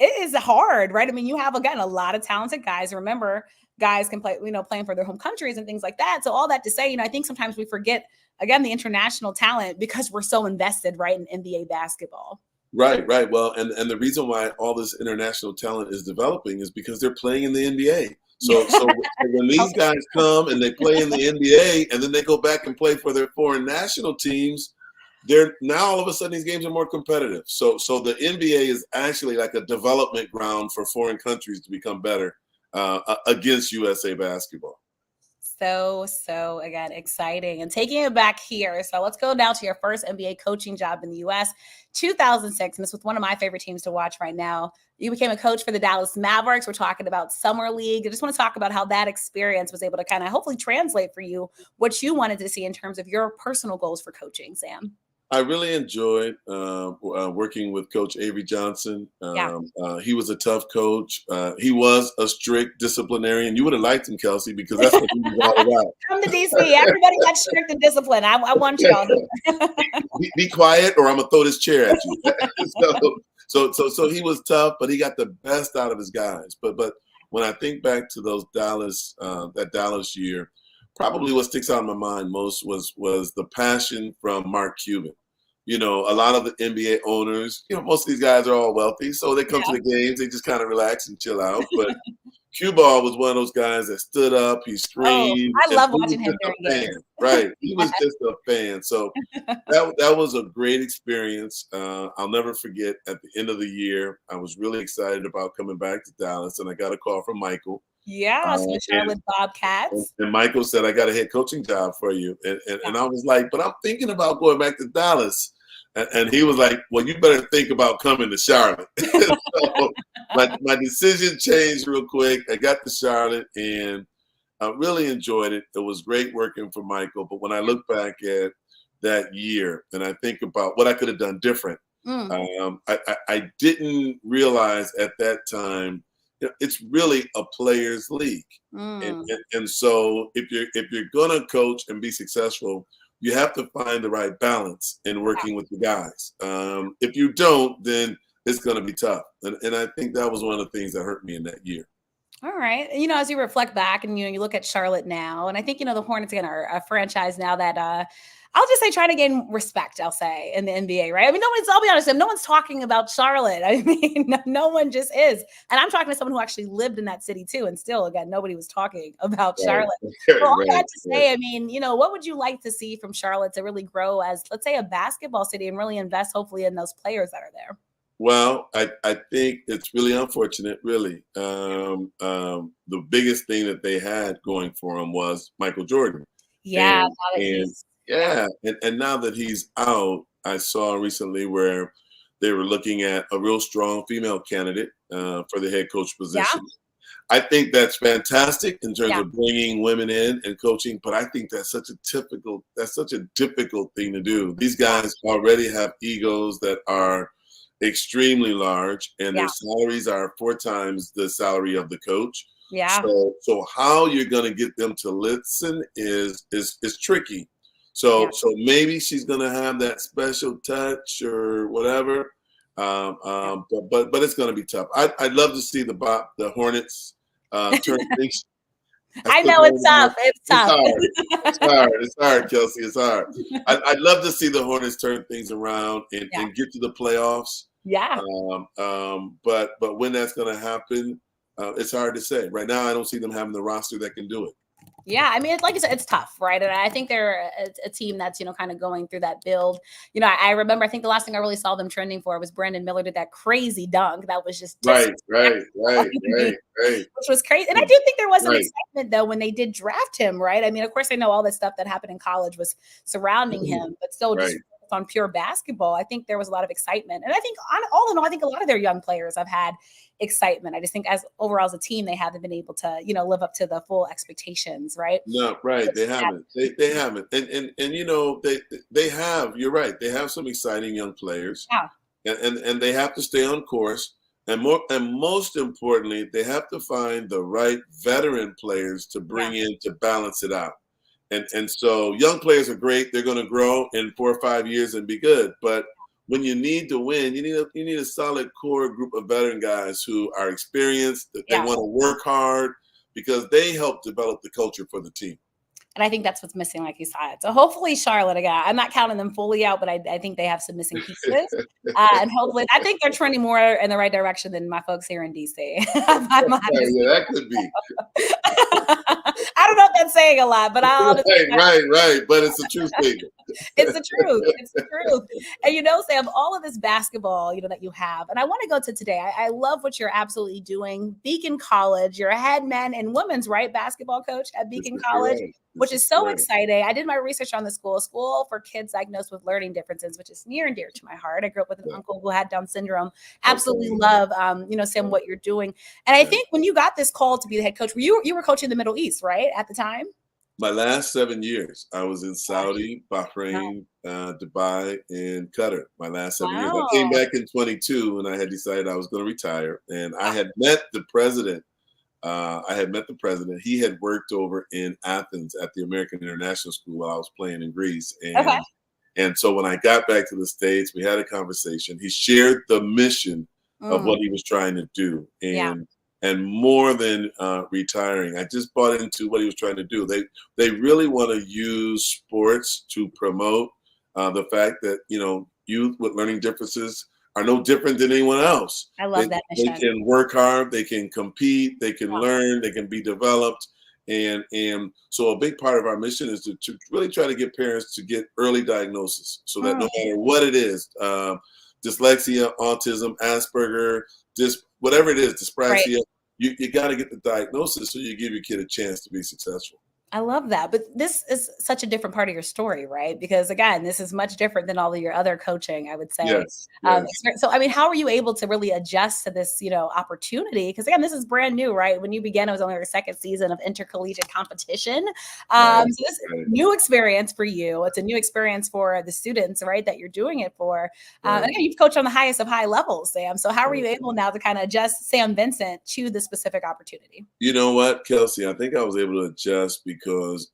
is hard, right? I mean, you have, again, a lot of talented guys. Remember, guys can play, playing for their home countries and things like that. So all that to say, I think sometimes we forget, again, the international talent because we're so invested, right, in NBA basketball. Right. Well, and the reason why all this international talent is developing is because they're playing in the NBA. So when these guys come and they play in the NBA and then they go back and play for their foreign national teams, they're now all of a sudden these games are more competitive. So the NBA is actually like a development ground for foreign countries to become better against USA basketball. So again, exciting and taking it back here. So let's go down to your first NBA coaching job in the U.S., 2006. And it's with one of my favorite teams to watch right now. You became a coach for the Dallas Mavericks. We're talking about Summer League. I just want to talk about how that experience was able to kind of hopefully translate for you what you wanted to see in terms of your personal goals for coaching, Sam. I really enjoyed working with Coach Avery Johnson. He was a tough coach. He was a strict disciplinarian. You would have liked him, Kelsey, because that's what he was all about. Come to DC. Everybody got strict and disciplined. I want y'all. Be quiet, or I'm gonna throw this chair at you. So he was tough, but he got the best out of his guys. But when I think back to those that Dallas year, probably what sticks out in my mind most was the passion from Mark Cuban. A lot of the NBA owners, most of these guys are all wealthy, so they come to the games, they just kind of relax and chill out. But Q-Ball was one of those guys that stood up, he screamed. I love watching him during games. Right, he was just a fan. So that was a great experience. I'll never forget. At the end of the year, I was really excited about coming back to Dallas, and I got a call from Michael. Yeah, so the Charlotte Bobcats. And Michael said, I got a head coaching job for you. And I was like, but I'm thinking about going back to Dallas. And he was like, well, you better think about coming to Charlotte. So my decision changed real quick. I got to Charlotte and I really enjoyed it. It was great working for Michael. But when I look back at that year and I think about what I could have done different, I didn't realize at that time it's really a players' league, and so if you're gonna coach and be successful, you have to find the right balance in working with the guys. If you don't, then it's gonna be tough, and I think that was one of the things that hurt me in that year. All right. As you reflect back and, you look at Charlotte now, and I think, the Hornets again are a franchise now that I'll just say trying to gain respect, I'll say, in the NBA, right? I mean, I'll be honest, no one's talking about Charlotte. I mean, no one just is. And I'm talking to someone who actually lived in that city too. And still, again, nobody was talking about Charlotte. But all that to say, I mean, what would you like to see from Charlotte to really grow as, let's say, a basketball city and really invest hopefully in those players that are there? Well, I think it's really unfortunate, really. The biggest thing that they had going for them was Michael Jordan. Yeah. And now that he's out, I saw recently where they were looking at a real strong female candidate for the head coach position. I think that's fantastic in terms of bringing women in and coaching, but I think that's such a difficult thing to do. These guys already have egos that are extremely large, and their salaries are 4 times the salary of the coach. Yeah. So how you're going to get them to listen is tricky. So maybe she's going to have that special touch or whatever. But it's going to be tough. I'd love to see the Hornets turn things. I know it's tough. It's tough. It's hard, Kelsey. It's hard. I'd love to see the Hornets turn things around and get to the playoffs. Yeah. But when that's going to happen, it's hard to say. Right now, I don't see them having the roster that can do it. Yeah, I mean, like I said, it's tough, right? And I think they're a team that's, kind of going through that build. I remember, I think the last thing I really saw them trending for was Brandon Miller did that crazy dunk. That was just right. Which was crazy. And I do think there was some excitement, though, when they did draft him, right? I mean, of course, I know all the stuff that happened in college was surrounding him, but still just on pure basketball, I think there was a lot of excitement. And I think all in all, I think a lot of their young players have had excitement. I just think overall as a team, they haven't been able to, live up to the full expectations, right? No, right. They haven't. They haven't. And they have, you're right. They have some exciting young players. Yeah. And they have to stay on course. And most importantly, they have to find the right veteran players to bring in to balance it out. And so young players are great. They're going to grow in 4 or 5 years and be good. But when you need to win, you need a solid core group of veteran guys who are experienced, that they want to work hard, because they help develop the culture for the team. And I think that's what's missing, like you said. So hopefully Charlotte, again, I'm not counting them fully out, but I think they have some missing pieces. And hopefully, I think they're trending more in the right direction than my folks here in DC. That could be. I don't know if that's saying a lot, but I'll right. But it's a true statement. It's the truth. It's the truth. And Sam, all of this basketball, that you have, and I want to go to today. I love what you're absolutely doing. Beacon College, you're a head men and women's basketball coach at Beacon College. Which is so exciting. I did my research on the school for kids diagnosed with learning differences, which is near and dear to my heart. I grew up with an uncle who had Down syndrome. Absolutely love, Sam, what you're doing. And I think when you got this call to be the head coach, you were coaching the Middle East, right, at the time? My last 7 years, I was in Saudi, Bahrain, Dubai, and Qatar. My last 7 years. I came back in 22 and I had decided I was going to retire. And I had met the president. He had worked over in Athens at the American International School while I was playing in Greece. And so when I got back to the States, we had a conversation. He shared the mission of what he was trying to do. And more than retiring, I just bought into what he was trying to do. They really want to use sports to promote the fact that, youth with learning differences are no different than anyone else. I love that mission. They can work hard, they can compete, they can learn, they can be developed. And so a big part of our mission is to really try to get parents to get early diagnosis so that no matter what it is, dyslexia, autism, Asperger, whatever it is, dyspraxia, you got to get the diagnosis so you give your kid a chance to be successful. I love that. But this is such a different part of your story, right? Because again, this is much different than all of your other coaching, I would say. Yes. So, I mean, how are you able to really adjust to this, opportunity? Because again, this is brand new, right? When you began, it was only your second season of intercollegiate competition. So this is a new experience for you. It's a new experience for the students, right? That you're doing it for. And again, you've coached on the highest of high levels, Sam. So how are you able now to kind of adjust Sam Vincent to the specific opportunity? You know what, Kelsey? I think I was able to adjust because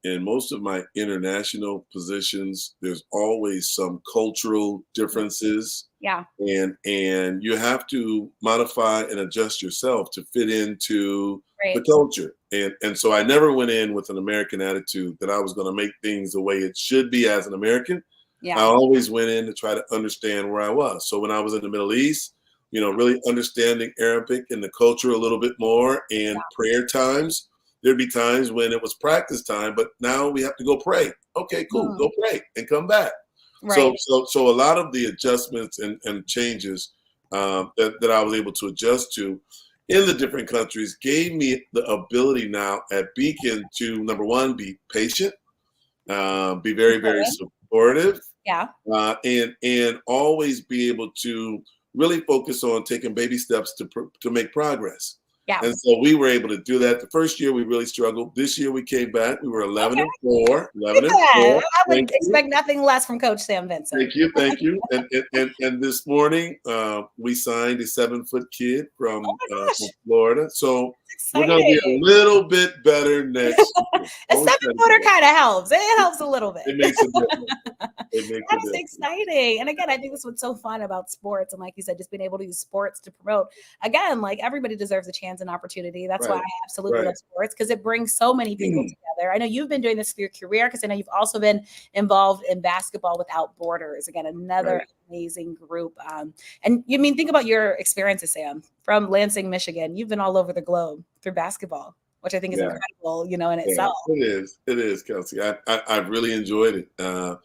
in most of my international positions, there's always some cultural differences. Yeah. And you have to modify and adjust yourself to fit into the culture. And so I never went in with an American attitude that I was going to make things the way it should be as an American. Yeah. I always went in to try to understand where I was. So when I was in the Middle East, really understanding Arabic and the culture a little bit more, and prayer times, there'd be times when it was practice time, but now we have to go pray. Okay, cool. Go pray and come back. Right. So a lot of the adjustments and changes that I was able to adjust to in the different countries gave me the ability now at Beacon to, number one, be patient, be very, very supportive, and always be able to really focus on taking baby steps to make progress. Yeah. And so we were able to do that. The first year we really struggled. This year we came back. We were 11-4. 11-4. I would expect nothing less from Coach Sam Vincent. Thank you. And this morning we signed a 7-foot kid from Florida. So we're going to be a little bit better next year. A 7-footer kind of helps. It helps a little bit. It makes a difference. That is exciting. And again, I think that's what's so fun about sports. And like you said, just being able to use sports to promote. Again, like everybody deserves a chance and opportunity. That's why I absolutely love sports, because it brings so many people together. I know you've been doing this for your career, because I know you've also been involved in Basketball Without Borders. Again, another amazing group. And you think about your experiences, Sam, from Lansing, Michigan. You've been all over the globe through basketball, which I think is incredible, in itself. It is, Kelsey. I've really enjoyed it.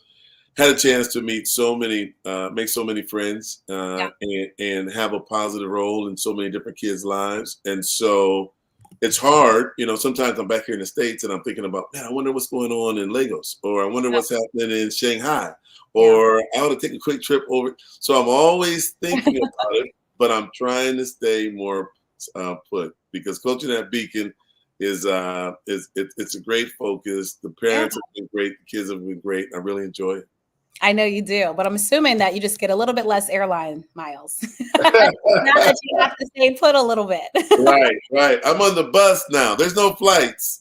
Had a chance to meet so many, make so many friends, and have a positive role in so many different kids' lives. And so it's hard, sometimes I'm back here in the States and I'm thinking about, man, I wonder what's going on in Lagos, or I wonder what's happening in Shanghai, or I ought to take a quick trip over. So I'm always thinking about it, but I'm trying to stay more put, because coaching at Beacon it's a great focus. The parents have been great. The kids have been great. I really enjoy it. I know you do, but I'm assuming that you just get a little bit less airline miles. Now that you have to stay put a little bit. Right. I'm on the bus now. There's no flights.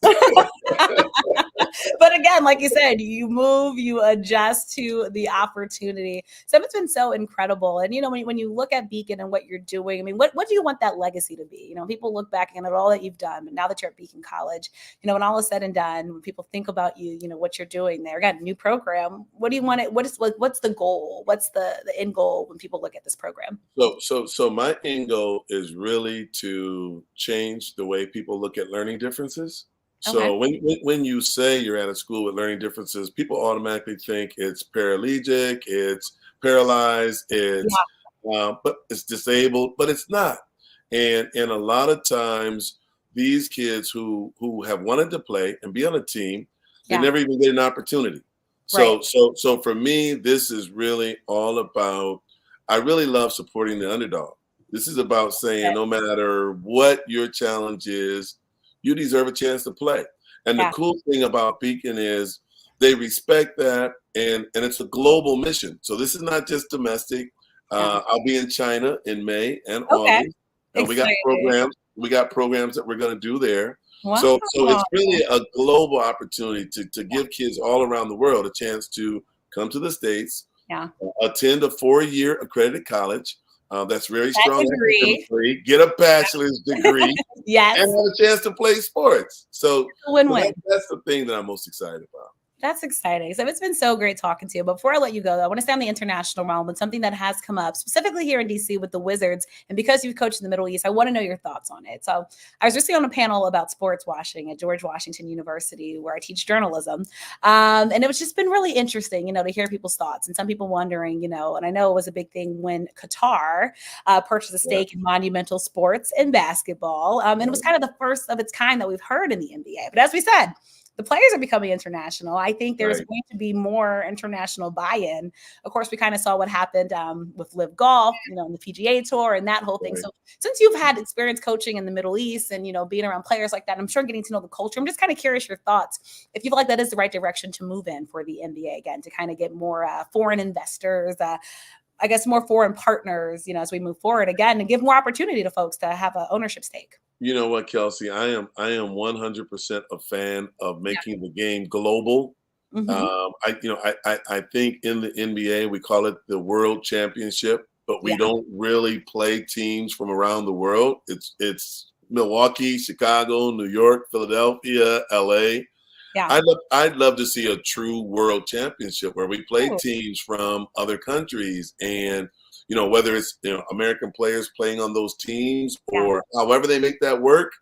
But again, like you said, you move, you adjust to the opportunity. So it's been so incredible. And, when you look at Beacon and what you're doing, what do you want that legacy to be? People look back at all that you've done, but now that you're at Beacon College, when all is said and done, when people think about you, what you're doing there, again, new program, what do you want it? What's the goal? What's the end goal when people look at this program? So my end goal is really to change the way people look at learning differences. So when you say you're at a school with learning differences, people automatically think it's paraplegic, it's paralyzed, but it's disabled, but it's not. And a lot of times these kids who have wanted to play and be on a team, they never even get an opportunity. So for me, this is really all about, I really love supporting the underdog. This is about saying, no matter what your challenge is, you deserve a chance to play. And the cool thing about Beacon is they respect that, and it's a global mission. So this is not just domestic. I'll be in China in May and August. And we got programs that we're going to do there. Wow. So it's really a global opportunity to give kids all around the world a chance to come to the States, attend a 4-year accredited college. That's very strong. Get a bachelor's degree, and have a chance to play sports. So that's the thing that I'm most excited about. That's exciting. So it's been so great talking to you. But before I let you go, I want to stay on the international realm with something that has come up specifically here in DC with the Wizards. And because you've coached in the Middle East, I want to know your thoughts on it. So I was recently on a panel about sports washing at George Washington University, where I teach journalism. And it was just been really interesting, to hear people's thoughts, and some people wondering, and I know it was a big thing when Qatar purchased a stake in Monumental Sports and basketball. And it was kind of the first of its kind that we've heard in the NBA. But as we said, the players are becoming international. I think there's going to be more international buy-in. Of course, we kind of saw what happened with Live Golf, in the PGA Tour and that whole thing. So since you've had experience coaching in the Middle East and, being around players like that, I'm sure getting to know the culture, I'm just kind of curious your thoughts. If you feel like that is the right direction to move in for the NBA, again, to kind of get more foreign investors, I guess more foreign partners, as we move forward again, and give more opportunity to folks to have an ownership stake. You know what, Kelsey? I am 100% a fan of making the game global. I think in the NBA we call it the World Championship, but we don't really play teams from around the world. It's Milwaukee, Chicago, New York, Philadelphia, LA. Yeah. I'd love to see a true world championship where we play Ooh. teams from other countries, and whether it's American players playing on those teams or however they make that work.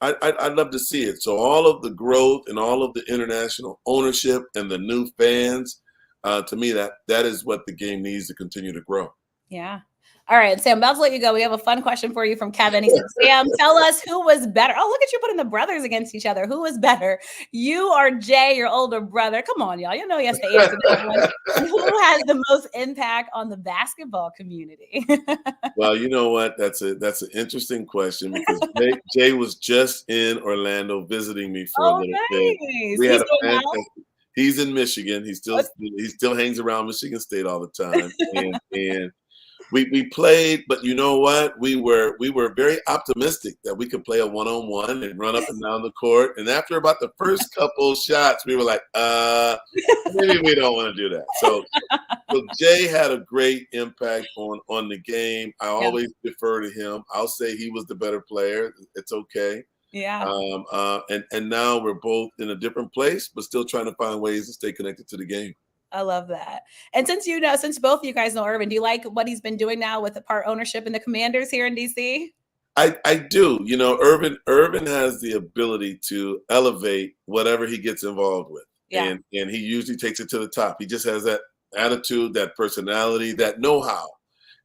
I'd love to see it. So all of the growth and all of the international ownership and the new fans, to me, that is what the game needs to continue to grow. Yeah. All right, Sam, about to let you go. We have a fun question for you from Kevin. He said, Sam, tell us who was better. Oh, look at you putting the brothers against each other. Who was better? You or Jay, your older brother? Come on, y'all. You know he has to answer that one. And who has the most impact on the basketball community? Well, you know what? That's an interesting question because Jay was just in Orlando visiting me for a little bit. We had a fantastic. He's in Michigan. He still hangs around Michigan State all the time, and we played. But you know what? We were very optimistic that we could play a one-on-one and run up and down the court. And after about the first couple shots, we were like, maybe we don't want to do that. So Jay had a great impact on the game. I always defer to him. I'll say he was the better player. It's okay. Yeah. And now we're both in a different place, but still trying to find ways to stay connected to the game. I love that. And since both of you guys know Irvin, do you like what he's been doing now with the part ownership in the Commanders here in DC? I do. Irvin has the ability to elevate whatever he gets involved with. Yeah. And he usually takes it to the top. He just has that attitude, that personality, that know-how.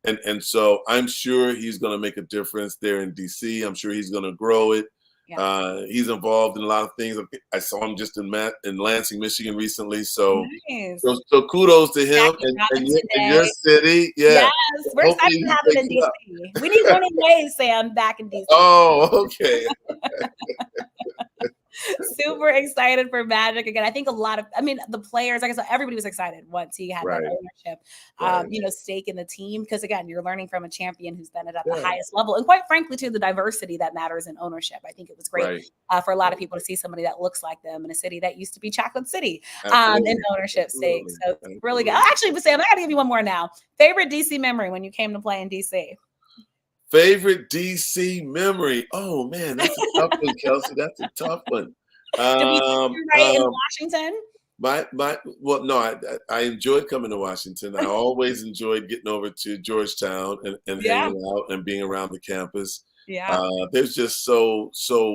And so I'm sure he's going to make a difference there in DC. I'm sure he's going to grow it. Yeah. He's involved in a lot of things. I saw him just in Lansing, Michigan recently. So, nice. so kudos to him and your city. Yeah. Yes, we're excited to have him in DC. We need one in May, Sam, back in DC. Oh, okay. Super excited for Magic again. I think the players, like I said, everybody was excited once he had that ownership, stake in the team. Because again, you're learning from a champion who's been at the highest level. And quite frankly, too, the diversity that matters in ownership. I think it was great for a lot of people to see somebody that looks like them in a city that used to be Chocolate City in ownership stake. So it's really good. Actually, Sam, I got to give you one more now. Favorite DC memory when you came to play in DC? Favorite DC memory? Oh man, that's a tough one, Kelsey. That's a tough one. In Washington? I enjoyed coming to Washington. I always enjoyed getting over to Georgetown and hanging out and being around the campus. Yeah. There's just so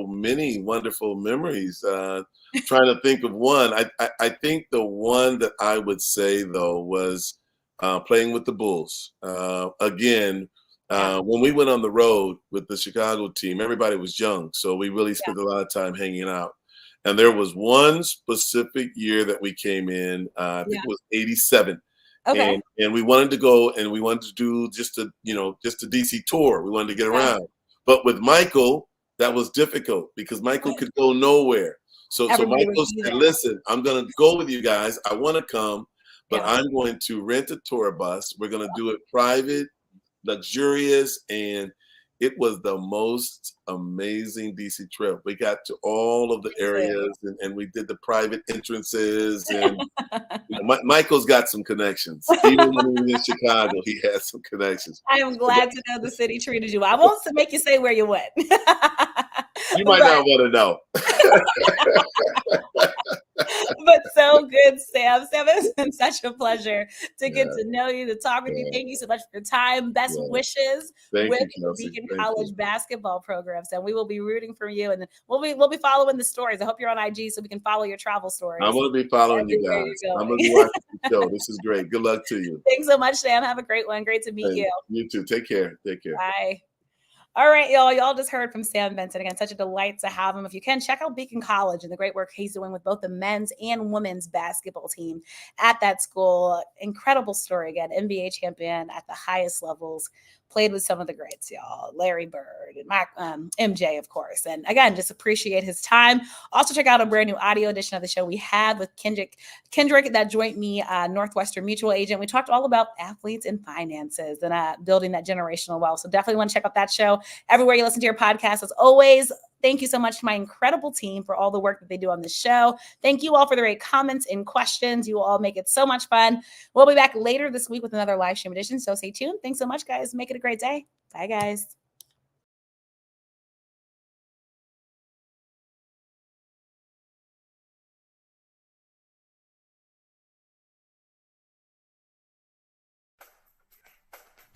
many wonderful memories. Trying to think of one. I think the one that I would say though was playing with the Bulls. Again. When we went on the road with the Chicago team, everybody was young. So we really spent a lot of time hanging out. And there was one specific year that we came in, I think it was 87. Okay. And we wanted to go and we wanted to do just a DC tour. We wanted to get around. But with Michael, that was difficult because Michael could go nowhere. So Michael said, listen, I'm going to go with you guys. I want to come, but I'm going to rent a tour bus. We're going to do it private, luxurious, and it was the most amazing DC trip. We got to all of the areas and we did the private entrances and Michael's got some connections. Even when he was in Chicago, he had some connections. I am glad to know the city treated you. I won't make you say where you went. You might not want to know. But so good, Sam. Sam, it's been such a pleasure to get to know you, to talk with you. Thank you so much for your time. Best wishes with the Beacon College basketball programs, and we will be rooting for you. And we'll be following the stories. I hope you're on IG so we can follow your travel stories. I'm going to be following you guys. I'm going to be watching the show. This is great. Good luck to you. Thanks so much, Sam. Have a great one. Great to meet you. You too. Take care. Bye. All right, y'all. Y'all just heard from Sam Vincent. Again, such a delight to have him. If you can, check out Beacon College and the great work he's doing with both the men's and women's basketball team at that school. Incredible story. Again, NBA champion at the highest levels. Played with some of the greats, y'all. Larry Bird and MJ, of course. And again, just appreciate his time. Also, check out a brand new audio edition of the show we had with Kendrick, that joined me, Northwestern Mutual agent. We talked all about athletes and finances and building that generational wealth. So definitely want to check out that show everywhere you listen to your podcast. As always, thank you so much to my incredible team for all the work that they do on this show. Thank you all for the great comments and questions. You all make it so much fun. We'll be back later this week with another live stream edition. So stay tuned. Thanks so much, guys. Make it a great day. Bye, guys.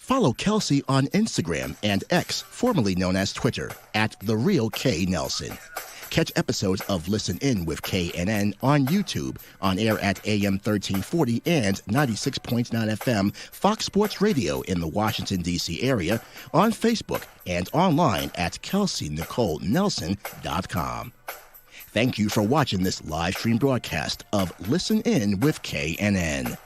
Follow Kelsey on Instagram and X, formerly known as Twitter, @TheRealKNelson. Catch episodes of Listen In with KNN on YouTube, on air at AM 1340 and 96.9 FM Fox Sports Radio in the Washington, D.C. area, on Facebook, and online at KelseyNicoleNelson.com. Thank you for watching this live stream broadcast of Listen In with KNN.